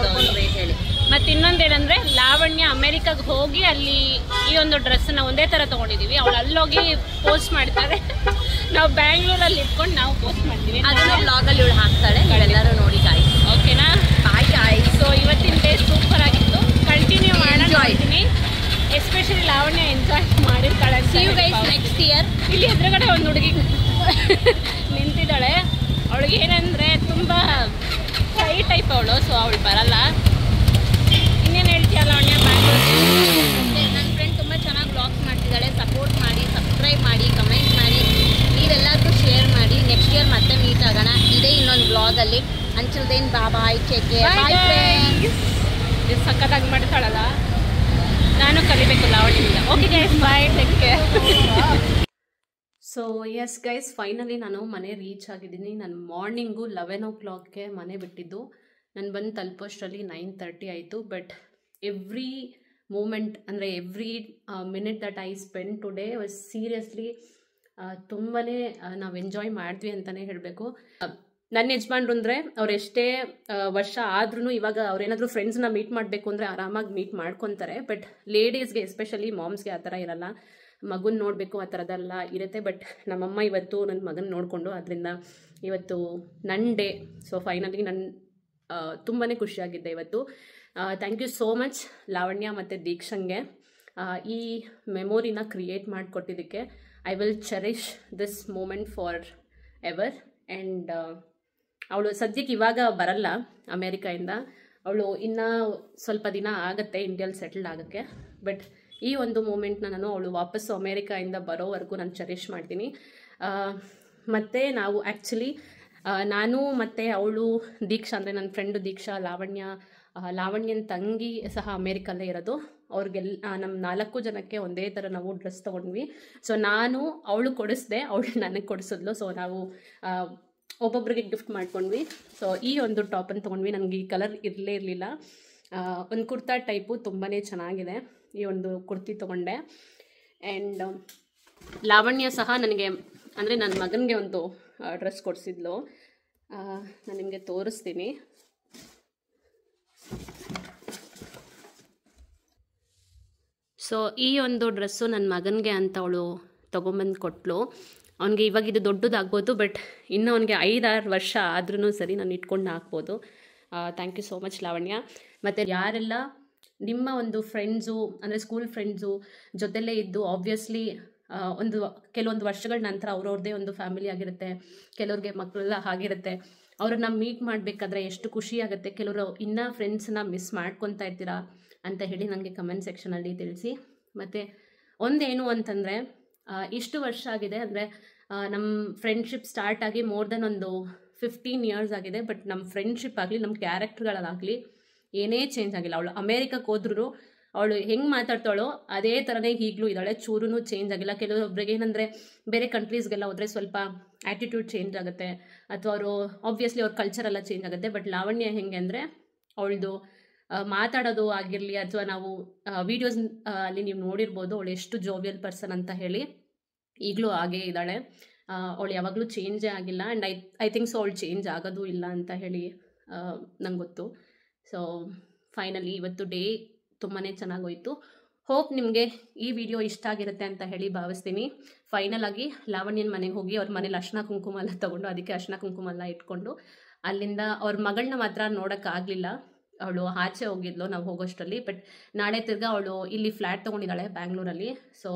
ರೇಟ್ ಹೇಳಿ. ಮತ್ತು ಇನ್ನೊಂದೇನೆಂದರೆ ಲಾವಣ್ಯ ಅಮೆರಿಕಾಗೆ ಹೋಗಿ ಅಲ್ಲಿ ಈ ಒಂದು ಡ್ರೆಸ್ಸನ್ನು ಒಂದೇ ಥರ ತೊಗೊಂಡಿದ್ದೀವಿ. ಅವಳು ಅಲ್ಲೋಗಿ ಪೋಸ್ಟ್ ಮಾಡ್ತಾರೆ, ನಾವು ಬ್ಯಾಂಗ್ಳೂರಲ್ಲಿ ಇಟ್ಕೊಂಡು ನಾವು ಪೋಸ್ಟ್ ಮಾಡ್ತೀವಿ. ಅದನ್ನು ಬ್ಲಾಗಲ್ಲಿ ಇವಳು ಹಾಕ್ತಾಳೆ, ಎಲ್ಲರೂ ನೋಡಿ ಗಾಯ್ಸ್. ಓಕೆನಾ? Bye guys. ಸೊ ಇವತ್ತಿನ ಡೇ ಸೂಪರ್ ಆಗಿತ್ತು, ಕಂಟಿನ್ಯೂ ಮಾಡೋಣ. ಎಸ್ಪೆಷಲಿ ಲಾವಣ್ಯ ಎಂಜಾಯ್ ಮಾಡಿರ್ತಾಳೆ. See you guys next year. ಇಲ್ಲಿ ಎದುರುಗಡೆ ಒಂದು ಹುಡುಗಿ ನಿಂತಿದ್ದಾಳೆ. ಅವಳಿಗೆ ಏನಂದರೆ ತುಂಬ ಶೈ ಟೈಪ್ ಅವಳು, ಸೊ ಅವಳು ಬರಲ್ಲ. ಇನ್ನೇನು ಹೇಳ್ತೀಯ ಲಾವಣ್ಯ? ನನ್ನ ಫ್ರೆಂಡ್ ತುಂಬ ಚೆನ್ನಾಗಿ ಬ್ಲಾಗ್ಸ್ ಮಾಡ್ತಿದ್ದಾಳೆ. ಸಪೋರ್ಟ್ ಮಾಡಿ, ಸಬ್ಸ್ಕ್ರೈಬ್ ಮಾಡಿ, ಕಮೆಂಟ್ ಮಾಡಿ, ನೀವೆಲ್ಲರಿಗೂ ಶೇರ್ ಮಾಡಿ. ನೆಕ್ಸ್ಟ್ ಇಯರ್ ಮತ್ತೆ ಮೀಟ್ ಆಗೋಣ ಇದೇ ಇನ್ನೊಂದು ಬ್ಲಾಗಲ್ಲಿ. Until then bye, take care, bye friends. ಇದು ಸಖತ್ತಾಗಿ ಮಾಡ್ತಾಳಲ್ಲ, ನಾನು ಕಲಿಬೇಕು ಲಾವಣ್ಯದಿಂದ. Okay guys, bye, take care. So yes guys, finally ನಾನು ಮನೆ ರೀಚ್ ಆಗಿದ್ದೀನಿ. ನಾನು ಮಾರ್ನಿಂಗು 11 o'clockಗೆ ಮನೆ ಬಿಟ್ಟಿದ್ದು. ನಾನು ಬಂದು ತಲುಪೋಷ್ಟರಲ್ಲಿ 9:30 ಆಯಿತು. ಬಟ್ ಎವ್ರಿ ಮೂಮೆಂಟ್ ಅಂದರೆ every minute that I spend today was seriously ತುಂಬಾ ನಾವು ಎಂಜಾಯ್ ಮಾಡಿದ್ವಿ ಅಂತಲೇ ಹೇಳಬೇಕು. ನನ್ನ ಯಜಮಾನ್ರು ಅಂದರೆ ಅವ್ರು ಎಷ್ಟೇ ವರ್ಷ ಆದ್ರೂ ಇವಾಗ ಅವ್ರೇನಾದರೂ ಫ್ರೆಂಡ್ಸ್ನ ಮೀಟ್ ಮಾಡಬೇಕು ಅಂದರೆ ಆರಾಮಾಗಿ ಮೀಟ್ ಮಾಡ್ಕೊತಾರೆ. ಬಟ್ ಲೇಡೀಸ್ಗೆ ಎಸ್ಪೆಷಲಿ ಮಾಮ್ಸ್ಗೆ ಆ ಥರ ಇರಲ್ಲ. ಮಗುನ ನೋಡಬೇಕು ಆ ಥರದ್ದೆಲ್ಲ ಇರುತ್ತೆ. ಬಟ್ ನಮ್ಮಮ್ಮ ಇವತ್ತು ನನ್ನ ಮಗನ ನೋಡಿಕೊಂಡು, ಅದರಿಂದ ಇವತ್ತು ನನ್ನ ಡೇ. ಸೊ ಫೈನಲಿ ನನ್ನ ತುಂಬಾ ಖುಷಿಯಾಗಿದ್ದೆ ಇವತ್ತು. Thank you so much Lavanya ಮತ್ತು ದೀಕ್ಷಂಗೆ ಈ ಮೆಮೊರಿನ ಕ್ರಿಯೇಟ್ ಮಾಡಿಕೊಟ್ಟಿದ್ದಕ್ಕೆ. I will cherish this moment forever. And ಅವಳು ಸದ್ಯಕ್ಕೆ ಇವಾಗ ಬರಲ್ಲ ಅಮೇರಿಕಾಯಿಂದ. ಅವಳು ಇನ್ನೂ ಸ್ವಲ್ಪ ದಿನ ಆಗುತ್ತೆ ಇಂಡಿಯಲ್ಲಿ ಸೆಟಲ್ಡ್ ಆಗೋಕ್ಕೆ. ಬಟ್ ಈ ಒಂದು ಮೂಮೆಂಟ್ನ ನಾನು ಅವಳು ವಾಪಸ್ಸು ಅಮೇರಿಕಾಯಿಂದ ಬರೋವರೆಗೂ ನಾನು ಚೆರಿಷ್ ಮಾಡ್ತೀನಿ. ಮತ್ತು ನಾವು ಆ್ಯಕ್ಚುಲಿ ನಾನು ಮತ್ತು ಅವಳು ದೀಕ್ಷಾ ಅಂದರೆ ನನ್ನ ಫ್ರೆಂಡು ದೀಕ್ಷಾ, ಲಾವಣ್ಯನ ತಂಗಿ ಸಹ ಅಮೇರಿಕಲ್ಲೇ ಇರೋದು. ಅವ್ರಿಗೆಲ್ಲ ನಮ್ಮ 4 ಜನಕ್ಕೆ ಒಂದೇ ಥರ ನಾವು ಡ್ರೆಸ್ ತೊಗೊಂಡ್ವಿ. ಸೊ ನಾನು ಅವಳು ಕೊಡಿಸ್ದೆ, ಅವಳು ನನಗೆ ಕೊಡಿಸಿದ್ಲು. ಸೊ ನಾವು ಒಬ್ಬೊಬ್ರಿಗೆ ಗಿಫ್ಟ್ ಮಾಡ್ಕೊಂಡ್ವಿ. ಸೊ ಈ ಒಂದು ಟಾಪನ್ನು ತೊಗೊಂಡ್ವಿ. ನನಗೆ ಈ ಕಲರ್ ಇರಲಿಲ್ಲ. ಒಂದು ಕುರ್ತಾ ಟೈಪು ತುಂಬಾ ಚೆನ್ನಾಗಿದೆ. ಈ ಒಂದು ಕುರ್ತಿ ತೊಗೊಂಡೆ. ಆ್ಯಂಡ್ ಲಾವಣ್ಯ ಸಹ ನನಗೆ ಅಂದರೆ ನನ್ನ ಮಗನಿಗೆ ಒಂದು ಡ್ರೆಸ್ ಕೊಡಿಸಿದ್ಲು. ನಾನು ನಿಮಗೆ ತೋರಿಸ್ತೀನಿ. ಸೊ ಈ ಒಂದು ಡ್ರೆಸ್ಸು ನನ್ನ ಮಗನಿಗೆ ಅಂತ ಅವಳು ತೊಗೊಂಬಂದು ಕೊಟ್ಟಳು. ಅವನಿಗೆ ಇವಾಗ ಇದು ದೊಡ್ಡದಾಗ್ಬೋದು, ಬಟ್ ಇನ್ನೂ ಅವನಿಗೆ 5-6 ವರ್ಷ ಆದ್ರೂ ಸರಿ ನಾನು ಇಟ್ಕೊಂಡು ಹಾಕ್ಬೋದು. Thank you so much Lavanya. ಮತ್ತು ಯಾರೆಲ್ಲ ನಿಮ್ಮ ಒಂದು ಫ್ರೆಂಡ್ಸು ಅಂದರೆ ಸ್ಕೂಲ್ ಫ್ರೆಂಡ್ಸು ಜೊತೆಲೇ ಇದ್ದು ಆಬ್ವಿಯಸ್ಲಿ ಕೆಲವೊಂದು ವರ್ಷಗಳ ನಂತರ ಅವ್ರವ್ರದ್ದೇ ಒಂದು ಫ್ಯಾಮಿಲಿ ಆಗಿರುತ್ತೆ, ಕೆಲವ್ರಿಗೆ ಮಕ್ಕಳೆಲ್ಲ ಆಗಿರುತ್ತೆ. ಅವ್ರನ್ನ ಮೀಟ್ ಮಾಡಬೇಕಾದ್ರೆ ಎಷ್ಟು ಖುಷಿ ಆಗುತ್ತೆ. ಕೆಲವರು ಇನ್ನೂ ಫ್ರೆಂಡ್ಸನ್ನ ಮಿಸ್ ಮಾಡ್ಕೊತಾ ಇರ್ತೀರಾ ಅಂತ ಹೇಳಿ ನನಗೆ ಕಮೆಂಟ್ ಸೆಕ್ಷನಲ್ಲಿ ತಿಳಿಸಿ. ಮತ್ತು ಒಂದೇನು ಅಂತಂದರೆ ಇಷ್ಟು ವರ್ಷ ಆಗಿದೆ ಅಂದರೆ ನಮ್ಮ ಫ್ರೆಂಡ್ಶಿಪ್ ಸ್ಟಾರ್ಟ್ ಆಗಿ ಮೋರ್ ದೆನ್ ಒಂದು 15 years ಆಗಿದೆ. ಬಟ್ ನಮ್ಮ ಫ್ರೆಂಡ್ಶಿಪ್ ಆಗಲಿ ನಮ್ಮ ಕ್ಯಾರೆಕ್ಟರ್ಗಳಾಗಲಿ ಏನೇ ಚೇಂಜ್ ಆಗಿಲ್ಲ. ಅವಳು ಅಮೇರಿಕಕ್ಕೆ ಹೋದ್ರೂ ಅವಳು ಹೆಂಗೆ ಮಾತಾಡ್ತಾಳೋ ಅದೇ ಥರನೇ ಈಗಲೂ ಇದ್ದಾಳೆ, ಚೂರೂ ಚೇಂಜ್ ಆಗಿಲ್ಲ. ಕೆಲವೊಬ್ರಿಗೆ ಏನಂದರೆ ಬೇರೆ ಕಂಟ್ರೀಸ್ಗೆಲ್ಲ ಹೋದರೆ ಸ್ವಲ್ಪ ಆ್ಯಟಿಟ್ಯೂಡ್ ಚೇಂಜ್ ಆಗುತ್ತೆ, ಅಥವಾ ಅವರು ಆಬ್ವಿಯಸ್ಲಿ ಅವ್ರ ಕಲ್ಚರೆಲ್ಲ ಚೇಂಜ್ ಆಗುತ್ತೆ. ಬಟ್ ಲಾವಣ್ಯ ಹೆಂಗೆ ಅಂದರೆ ಅವಳದು ಮಾತಾಡೋದು ಆಗಿರಲಿ, ಅಥವಾ ನಾವು ವೀಡಿಯೋಸ್ ಅಲ್ಲಿ ನೀವು ನೋಡಿರ್ಬೋದು ಅವಳು ಎಷ್ಟು ಜೋವಿಯಲ್ ಪರ್ಸನ್ ಅಂತ ಹೇಳಿ. ಈಗಲೂ ಹಾಗೇ ಇದ್ದಾಳೆ, ಅವಳು ಯಾವಾಗಲೂ ಚೇಂಜೇ ಆಗಿಲ್ಲ. ಆ್ಯಂಡ್ ಐ ಥಿಂಕ್ ಸೊ ಅವಳು ಚೇಂಜ್ ಆಗೋದು ಇಲ್ಲ ಅಂತ ಹೇಳಿ ನಂಗೆ ಗೊತ್ತು. ಸೊ ಫೈನಲಿ ಇವತ್ತು ಡೇ ತುಂಬಾ ಚೆನ್ನಾಗೋಯಿತು. ಹೋಪ್ ನಿಮಗೆ ಈ ವಿಡಿಯೋ ಇಷ್ಟ ಆಗಿರುತ್ತೆ ಅಂತ ಹೇಳಿ ಭಾವಿಸ್ತೀನಿ. ಫೈನಲ್ ಆಗಿ ಲಾವಣ್ಯನ ಮನೆಗೆ ಹೋಗಿ ಅವ್ರ ಮನೇಲಿ ಅರ್ಶಿನ ಕುಂಕುಮ ಎಲ್ಲ ತೊಗೊಂಡು, ಅದಕ್ಕೆ ಅರ್ಶಿನ ಕುಂಕುಮ ಎಲ್ಲ ಇಟ್ಕೊಂಡು ಅಲ್ಲಿಂದ ಅವ್ರ ಮಗಳನ್ನ ಮಾತ್ರ ನೋಡೋಕ್ಕಾಗಲಿಲ್ಲ. ಅವಳು ಆಚೆ ಹೋಗಿದ್ಲು ನಾವು ಹೋಗೋಷ್ಟರಲ್ಲಿ. ಬಟ್ ನಾಳೆ ತಿರ್ಗಾ ಅವಳು ಇಲ್ಲಿ ಫ್ಲ್ಯಾಟ್ ತೊಗೊಂಡಿದ್ದಾಳೆ ಬ್ಯಾಂಗ್ಳೂರಲ್ಲಿ. ಸೊ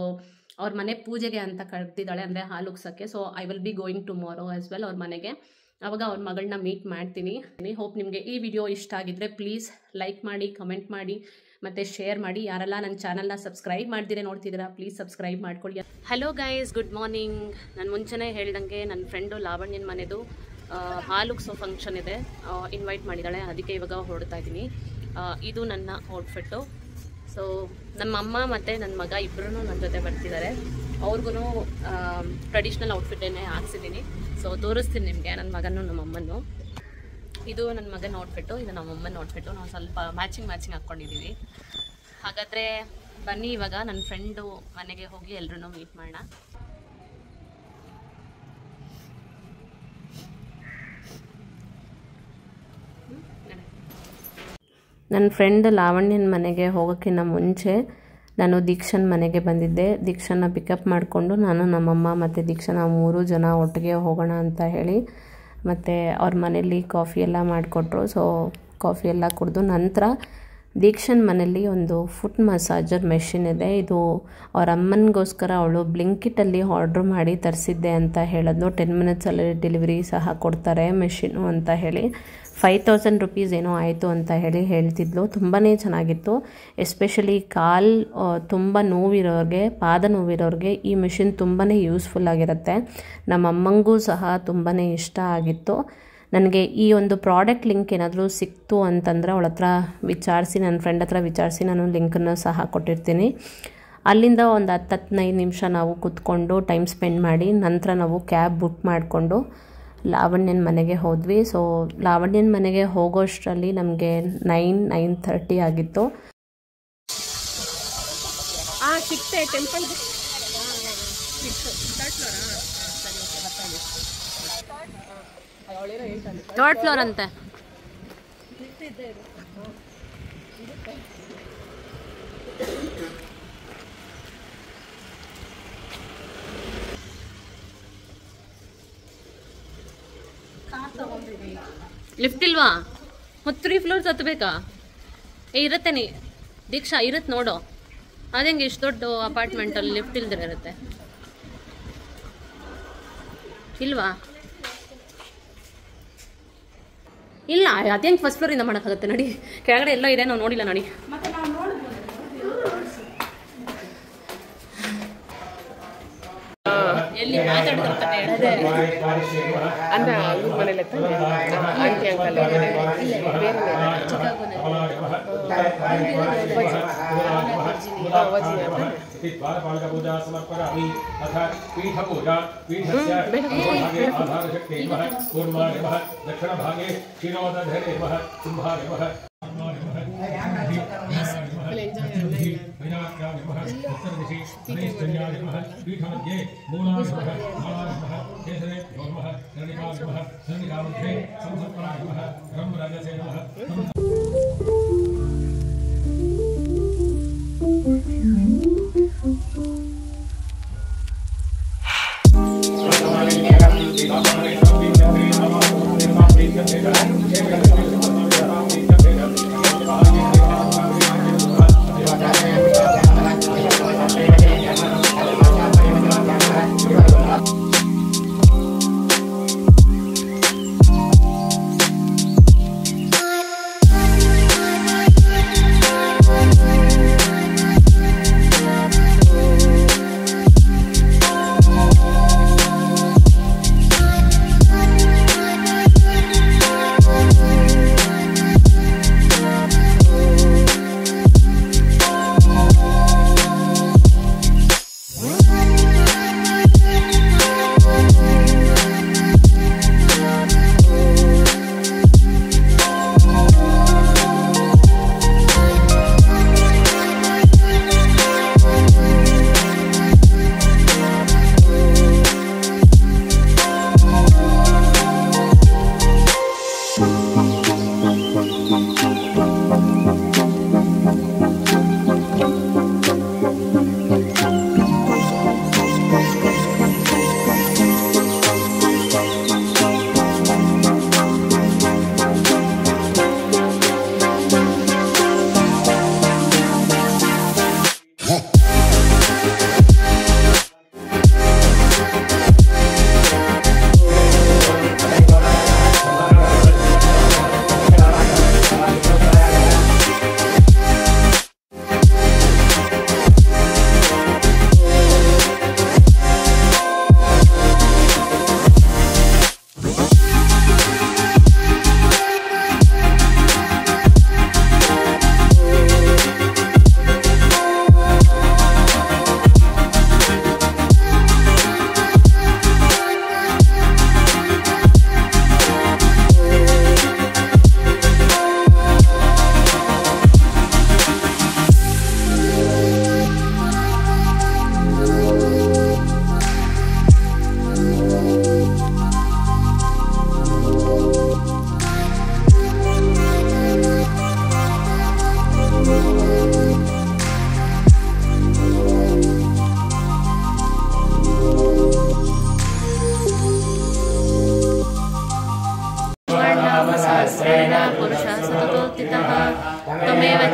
ಅವ್ರ ಮನೆ ಪೂಜೆಗೆ ಅಂತ ಕರೆದಿದ್ದಾಳೆ, ಅಂದರೆ ಹಾಲು ಉಗ್ಸೋಕ್ಕೆ. So I will be going tomorrow as well ಅವ್ರ ಮನೆಗೆ. ಆವಾಗ ಅವ್ರ ಮಗಳನ್ನ ಮೀಟ್ ಮಾಡ್ತೀನಿ. ಹೋಪ್ ನಿಮಗೆ ಈ ವಿಡಿಯೋ ಇಷ್ಟ ಆಗಿದ್ದರೆ ಪ್ಲೀಸ್ ಲೈಕ್ ಮಾಡಿ, ಕಮೆಂಟ್ ಮಾಡಿ, ಮತ್ತು ಶೇರ್ ಮಾಡಿ. ಯಾರೆಲ್ಲ ನನ್ನ ಚಾನಲ್ನ ಸಬ್ಸ್ಕ್ರೈಬ್ ಮಾಡ್ದಿರೇ ನೋಡ್ತಿದ್ದೀರಾ ಪ್ಲೀಸ್ ಸಬ್ಸ್ಕ್ರೈಬ್ ಮಾಡ್ಕೊಳ್ಳಿ. Hello guys, good morning. ನಾನು ಮುಂಚೆನೇ ಹೇಳ್ದಂಗೆ ನನ್ನ ಫ್ರೆಂಡು ಲಾವಣ್ಯನ ಮನೆದು ಹಾಲುಕ್ಸೋ ಫಂಕ್ಷನ್ ಇದೆ, ಇನ್ವೈಟ್ ಮಾಡಿದ್ದಾಳೆ, ಅದಕ್ಕೆ ಇವಾಗ ಹೊರಡ್ತಾ ಇದ್ದೀನಿ. ಇದು ನನ್ನ ಔಟ್ಫಿಟ್ಟು. ಸೊ ನಮ್ಮ ಅಮ್ಮ ಮತ್ತು ನನ್ನ ಮಗ ಇಬ್ಬರೂ ನನ್ನ ಜೊತೆ ಬರ್ತಿದ್ದಾರೆ. ಅವ್ರಿಗೂ ಟ್ರೆಡಿಷ್ನಲ್ ಔಟ್ಫಿಟ್ಟನ್ನೇ ಹಾಕ್ಸಿದ್ದೀನಿ. ಸೊ ತೋರಿಸ್ತೀನಿ ನಿಮಗೆ ನನ್ನ ಮಗನೂ ನಮ್ಮ ಅಮ್ಮನೂ. ಇದು ನನ್ನ ಮಗನ ಔಟ್ಫಿಟ್ಟು, ಇದು ನಮ್ಮ ಅಮ್ಮನ ಔಟ್ಫಿಟ್ಟು. ನಾವು ಸ್ವಲ್ಪ ಮ್ಯಾಚಿಂಗ್ ಹಾಕ್ಕೊಂಡಿದ್ದೀವಿ. ಹಾಗಾದರೆ ಬನ್ನಿ ಇವಾಗ ನನ್ನ ಫ್ರೆಂಡು ಮನೆಗೆ ಹೋಗಿ ಎಲ್ಲರೂ ಮೀಟ್ ಮಾಡೋಣ. ನನ್ನ ಫ್ರೆಂಡ್ ಲಾವಣ್ಯನ ಮನೆಗೆ ಹೋಗೋಕ್ಕಿಂತ ಮುಂಚೆ ನಾನು ದೀಕ್ಷನ್ ಮನೆಗೆ ಬಂದಿದ್ದೆ. ದೀಕ್ಷನ್ನ ಪಿಕಪ್ ಮಾಡಿಕೊಂಡು ನಾನು ನಮ್ಮಮ್ಮ ಮತ್ತು ದೀಕ್ಷಾ ನಾವು 3 ಜನ ಒಟ್ಟಿಗೆ ಹೋಗೋಣ ಅಂತ ಹೇಳಿ ಮತ್ತು ಅವ್ರ ಮನೇಲಿ ಕಾಫಿ ಎಲ್ಲ ಮಾಡಿಕೊಟ್ರು. ಸೊ ಕಾಫಿ ಎಲ್ಲ ಕುಡಿದು ನಂತರ ದೀಕ್ಷನ್ ಮನೇಲಿ ಒಂದು ಫುಟ್ ಮಸಾಜರ್ ಮೆಷಿನ್ ಇದೆ. ಇದು ಅವ್ರ ಅಮ್ಮನಿಗೋಸ್ಕರ ಅವಳು ಬ್ಲಿಂಕಿಟಲ್ಲಿ ಆರ್ಡ್ರ್ ಮಾಡಿ ತರಿಸಿದ್ದೆ ಅಂತ ಹೇಳಿದ್ಲು. 10 ಮಿನಿಟ್ಸಲ್ಲಿ ಡೆಲಿವರಿ ಸಹ ಕೊಡ್ತಾರೆ ಮೆಷಿನು ಅಂತ ಹೇಳಿ. 5000 ರುಪೀಸ್ ಏನೋ ಆಯಿತು ಅಂತ ಹೇಳಿ ಹೇಳ್ತಿದ್ಲು. ತುಂಬಾ ಚೆನ್ನಾಗಿತ್ತು. ಎಸ್ಪೆಷಲಿ ಕಾಲು ತುಂಬ ನೋವಿರೋರಿಗೆ, ಪಾದ ನೋವಿರೋರಿಗೆ ಈ ಮಿಷಿನ್ ತುಂಬಾ ಯೂಸ್ಫುಲ್ ಆಗಿರುತ್ತೆ. ನಮ್ಮ ಅಮ್ಮಂಗೂ ಸಹ ತುಂಬಾ ಇಷ್ಟ ಆಗಿತ್ತು. ನನಗೆ ಈ ಒಂದು ಪ್ರಾಡಕ್ಟ್ ಲಿಂಕ್ ಏನಾದರೂ ಸಿಕ್ತು ಅಂತಂದರೆ ಅವಳ ಹತ್ರ ವಿಚಾರಿಸಿ, ನನ್ನ ಫ್ರೆಂಡ್ ಹತ್ರ ವಿಚಾರಿಸಿ ನಾನು ಲಿಂಕನ್ನು ಸಹ ಕೊಟ್ಟಿರ್ತೀನಿ. ಅಲ್ಲಿಂದ ಒಂದು 10-15 ನಿಮಿಷ ನಾವು ಕೂತ್ಕೊಂಡು ಟೈಮ್ ಸ್ಪೆಂಡ್ ಮಾಡಿ ನಂತರ ನಾವು ಕ್ಯಾಬ್ ಬುಕ್ ಮಾಡಿಕೊಂಡು ಲಾವಣ್ಯನ ಮನೆಗೆ ಹೋದ್ವಿ. ಸೊ ಲಾವಣ್ಯನ ಮನೆಗೆ ಹೋಗೋಷ್ಟರಲ್ಲಿ ನಮಗೆ 9-9:30 ಆಗಿತ್ತು. ಸಿಕ್ತೆ ಟೆಂಪಲ್ ಥರ್ಡ್ ಫ್ಲೋರ್ ಅಂತೆ. ಲಿಫ್ಟ್ ಇಲ್ವಾ? ಮತ್ತು 3 ಫ್ಲೋರ್ಸ್ ಹತ್ತಬೇಕಾ? ಇರುತ್ತೆ ದೀಕ್ಷಾ, ಇರುತ್ತೆ ನೋಡು. ಅದೇಂಗೆ ಇಷ್ಟು ದೊಡ್ಡ ಅಪಾರ್ಟ್ಮೆಂಟಲ್ಲಿ ಲಿಫ್ಟ್ ಇಲ್ದಿರ ಇರುತ್ತೆ ಇಲ್ವಾ? ಇಲ್ಲ, ಅದೇಂಗೆ ಫಸ್ಟ್ ಫ್ಲೋರಿಂದ ಮಾಡೋಕ್ಕಾಗುತ್ತೆ ನೋಡಿ. ಕೆಳಗಡೆ ಎಲ್ಲೋ ಇದೆ, ನಾವು ನೋಡಿಲ್ಲ ನೋಡಿ. ಎಲ್ಲಿ ಮಾತಾಡಿದ್ರೆ ಅಂದ್ರೆ ಇವ್ರ ಮನೇಲಿ ಆಂಟಿ ಅಂಕಲ್ पूजा समर्पयामि अथ पीठ पूजा पीठस्य भागे आधारशक्ति नमः कूर्माय नमः दक्षिणभागे क्षीरोदधरे नमः कुम्भाय नमः विनाशाय नमः उत्तरदिशि गणेशकन्याय नमः पीठमध्ये मूलाय नमः मालाय नमः केसरे नमः कर्णिकाय नमः कर्णिकामध्ये संसर्पणाय नमः ब्रह्मराजसे नमः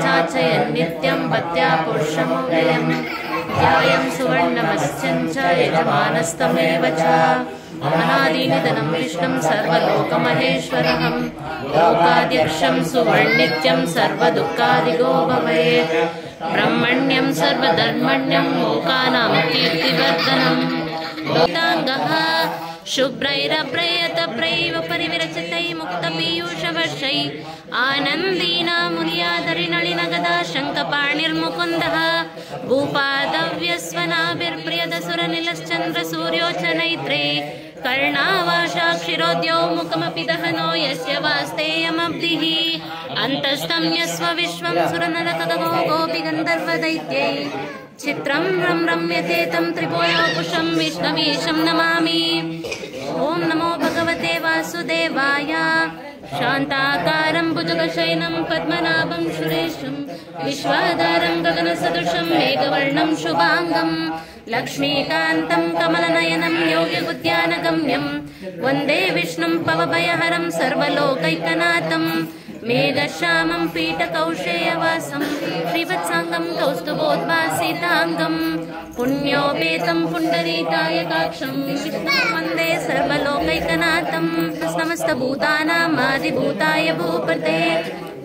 चाचयन् नित्यं पत्या पुरुषमव्ययम् ध्यायं सुवर्णमस्यं च यजमानस्तमेव च अनादिनिधनं विष्णुं सर्वलोकमहेश्वरं लोकाध्यक्षं सुवर्णित्यं सर्वदुःखादिगो भवेत् ब्रह्मण्यं सर्वधर्मण्यं लोकानां कीर्तिवर्धनं लोकाङ्गः शुभ्रैरभ्रयतप्रैव परिविरचितै मुक्तपीयूषवर्षै आनन्दीना मुनियाधरिणलिनगदा शङ्खपाणिर्मुकुन्दः भूपादव्यस्वनाभिर्प्रियदसुरनिलश्चन्द्रसूर्यो च नैत्रे कर्णावाशाक्षिरोद्यो मुखमपि दहनो यस्य वास्तेयमब्धिः अन्तस्तं यस्व विश्वं सुरनरकगो गोपि गन्धर्वदैत्यै चित्रं रम्यते तं त्रिभुवनोपुषं विष्णवीशं नमामि। ॐ नमो भगवते वासुदेवाय। शान्ताकारं भुजगशयनं पद्मनाभं सुरेशं विश्वाधारं गगनसदृशं मेघवर्णं शुभाङ्गं लक्ष्मीकान्तं कमलनयनं योगिबुद्ध्यानगम्यं वन्दे विष्णुं पवभयहरं सर्वलोकैकनाथं मेघश्यामं पीठकौशेयवासं श्रीवत्साङ्गं कौस्तुभोद्भासिताङ्गं पुण्योपेतं पुण्डरीकायकाक्षं विष्णुं वन्दे सर्वलोकैकनाथं समस्तभूतानामादिभूताय भूपते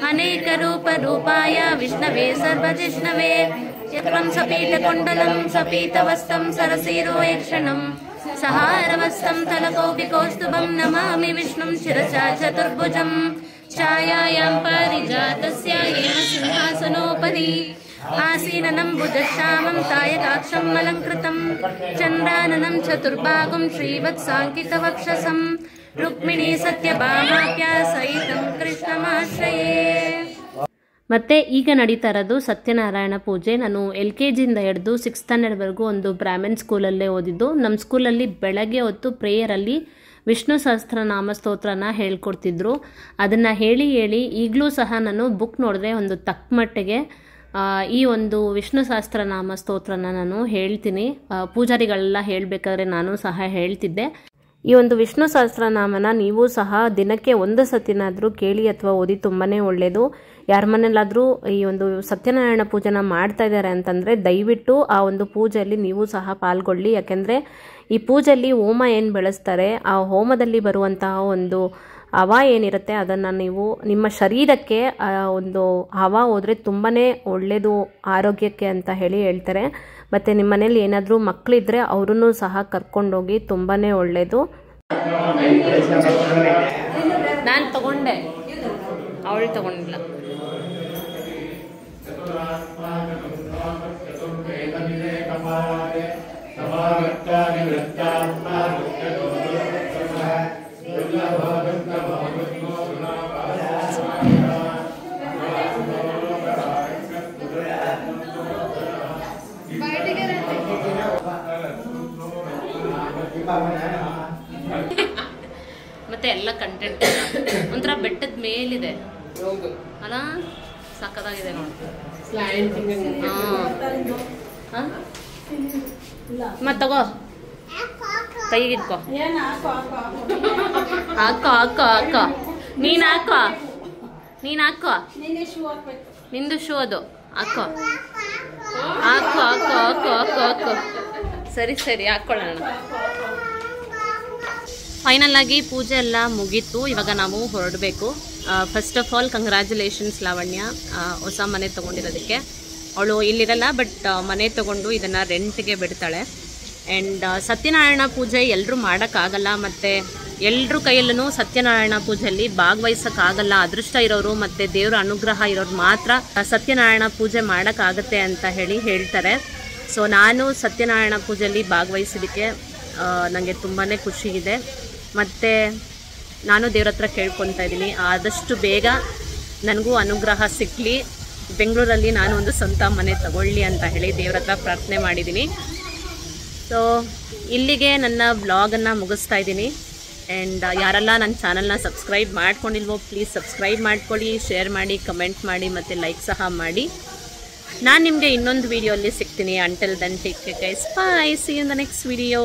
अनेकरूपरूपाय विष्णवे सर्वजिष्णवे चक्रं सपीतकुण्डलं सपीतवस्तं सरसीरोक्षणं सहारवस्तं तलकौपिकौस्तुभं नमामि विष्णुं शिरसा चतुर्भुजं छायायां पारिजातस्य येन सिंहासनोपरि आसीननं भुजश्यामं तायकाक्षम् अलङ्कृतं चन्द्राननं चतुर्भागं श्रीवत्साङ्कितवक्षसं रुक्मिणी सत्यभामाप्य सहितं कृष्णमाश्रये। ಮತ್ತು ಈಗ ನಡೀತಾ ಇರೋದು ಸತ್ಯನಾರಾಯಣ ಪೂಜೆ. ನಾನು LKGಯಿಂದ ಹಿಡಿದು 6th ಸ್ಟ್ಯಾಂಡರ್ಡ್ವರೆಗೂ ಒಂದು ಬ್ರಾಹ್ಮಣ್ ಸ್ಕೂಲಲ್ಲೇ ಓದಿದ್ದು. ನಮ್ಮ ಸ್ಕೂಲಲ್ಲಿ ಬೆಳಗ್ಗೆ ಹೊತ್ತು ಪ್ರೇಯರಲ್ಲಿ ವಿಷ್ಣು ಸಹಸ್ರನಾಮ ಸ್ತೋತ್ರನ ಹೇಳ್ಕೊಡ್ತಿದ್ರು. ಅದನ್ನು ಹೇಳಿ ಈಗಲೂ ಸಹ ನಾನು ಬುಕ್ ನೋಡಿದ್ರೆ ಒಂದು ತಕ್ಕ ಮಟ್ಟಿಗೆ ಈ ಒಂದು ವಿಷ್ಣು ಸಹಸ್ರನಾಮ ಸ್ತೋತ್ರನ ನಾನು ಹೇಳ್ತೀನಿ. ಪೂಜಾರಿಗಳೆಲ್ಲ ಹೇಳಬೇಕಾದ್ರೆ ನಾನು ಸಹ ಹೇಳ್ತಿದ್ದೆ. ಈ ಒಂದು ವಿಷ್ಣು ಸಹಸ್ರನಾಮನ ನೀವು ಸಹ ದಿನಕ್ಕೆ ಒಂದು ಸತಿನಾದರೂ ಕೇಳಿ ಅಥವಾ ಓದಿ ತುಂಬಾ ಒಳ್ಳೆಯದು. ಯಾರ ಮನೇಲಾದರೂ ಈ ಒಂದು ಸತ್ಯನಾರಾಯಣ ಪೂಜೆನ ಮಾಡ್ತಾ ಇದ್ದಾರೆ ಅಂತಂದರೆ ದಯವಿಟ್ಟು ಆ ಒಂದು ಪೂಜೆಯಲ್ಲಿ ನೀವು ಸಹ ಪಾಲ್ಗೊಳ್ಳಿ. ಯಾಕೆಂದರೆ ಈ ಪೂಜೆಯಲ್ಲಿ ಹೋಮ ಏನು ಬೆಳೆಸ್ತಾರೆ ಆ ಹೋಮದಲ್ಲಿ ಬರುವಂತಹ ಒಂದು ಹವ ಏನಿರುತ್ತೆ ಅದನ್ನು ನೀವು ನಿಮ್ಮ ಶರೀರಕ್ಕೆ ಒಂದು ಹವ ಹೋದರೆ ತುಂಬಾ ಒಳ್ಳೆಯದು ಆರೋಗ್ಯಕ್ಕೆ ಅಂತ ಹೇಳ್ತಾರೆ. ಮತ್ತು ನಿಮ್ಮ ಮನೇಲಿ ಏನಾದರೂ ಮಕ್ಕಳಿದ್ರೆ ಅವರನ್ನು ಸಹ ಕರ್ಕೊಂಡೋಗಿ ತುಂಬಾ ಒಳ್ಳೆಯದು. ನಾನು ತಗೊಂಡೆ, ಅವಳು ತಗೊಂಡಿಲ್ಲ. ಮತ್ತೆ ಎಲ್ಲ ಕಂಟೆಂಟ್ ಒಂಥರ ಬೆಟ್ಟದ ಮೇಲಿದೆ ಅಲ್ಲ, ಸಕ್ಕದಾಗಿದೆ ನೋಡಿ. ಮತ್ತೆ ತಗೋ, ಕೈಗಿಟ್ಕೋ, ಹಾಕೋ ನೀನು ಹಾಕೋ ನಿಂದು ಶೂ ಅದು ಹಾಕೋ. ಸರಿ ಹಾಕ್ಕೊಳ್ಳೋಣ. ಫೈನಲ್ ಆಗಿ ಪೂಜೆ ಎಲ್ಲ ಮುಗೀತು. ಇವಾಗ ನಾವು ಹೊರಡಬೇಕು. First of all congratulations Lavanya, ಹೊಸ ಮನೆ ತೊಗೊಂಡಿರೋದಕ್ಕೆ. ಅವಳು ಇಲ್ಲಿರಲ್ಲ, ಬಟ್ ಮನೆ ತೊಗೊಂಡು ಇದನ್ನು ರೆಂಟ್ಗೆ ಬಿಡ್ತಾಳೆ. ಆ್ಯಂಡ್ ಸತ್ಯನಾರಾಯಣ ಪೂಜೆ ಎಲ್ಲರೂ ಮಾಡೋಕ್ಕಾಗಲ್ಲ, ಮತ್ತು ಎಲ್ಲರ ಕೈಯಲ್ಲೂ ಸತ್ಯನಾರಾಯಣ ಪೂಜೆಯಲ್ಲಿ ಭಾಗವಹಿಸೋಕ್ಕಾಗಲ್ಲ. ಅದೃಷ್ಟ ಇರೋರು ಮತ್ತು ದೇವರ ಅನುಗ್ರಹ ಇರೋರು ಮಾತ್ರ ಸತ್ಯನಾರಾಯಣ ಪೂಜೆ ಮಾಡೋಕ್ಕಾಗತ್ತೆ ಅಂತ ಹೇಳ್ತಾರೆ. ಸೊ ನಾನು ಸತ್ಯನಾರಾಯಣ ಪೂಜೆಯಲ್ಲಿ ಭಾಗವಹಿಸೋದಕ್ಕೆ ನನಗೆ ತುಂಬಾ ಖುಷಿ ಇದೆ. ಮತ್ತು ನಾನು ದೇವ್ರ ಹತ್ರ ಕೇಳ್ಕೊತಾ ಇದ್ದೀನಿ, ಆದಷ್ಟು ಬೇಗ ನನಗೂ ಅನುಗ್ರಹ ಸಿಕ್ಕಲಿ, ಬೆಂಗಳೂರಲ್ಲಿ ನಾನು ಒಂದು ಸ್ವಂತ ಮನೆ ತಗೊಳ್ಳಿ ಅಂತ ದೇವ್ರ ಹತ್ರ ಪ್ರಾರ್ಥನೆ ಮಾಡಿದ್ದೀನಿ. ಸೊ ಇಲ್ಲಿಗೆ ನನ್ನ ವ್ಲಾಗನ್ನು ಮುಗಿಸ್ತಾ ಇದ್ದೀನಿ. ಆ್ಯಂಡ್ ಯಾರೆಲ್ಲ ನನ್ನ ಚಾನಲ್ನ ಸಬ್ಸ್ಕ್ರೈಬ್ ಮಾಡ್ಕೊಂಡಿಲ್ವೋ ಪ್ಲೀಸ್ ಸಬ್ಸ್ಕ್ರೈಬ್ ಮಾಡ್ಕೊಳ್ಳಿ, ಶೇರ್ ಮಾಡಿ, ಕಮೆಂಟ್ ಮಾಡಿ ಮತ್ತು ಲೈಕ್ ಸಹ ಮಾಡಿ. ನಾನು ನಿಮಗೆ ಇನ್ನೊಂದು ವಿಡಿಯೋಲ್ಲಿ ಸಿಗ್ತೀನಿ. Until then take care guys, bye, see you in the next video.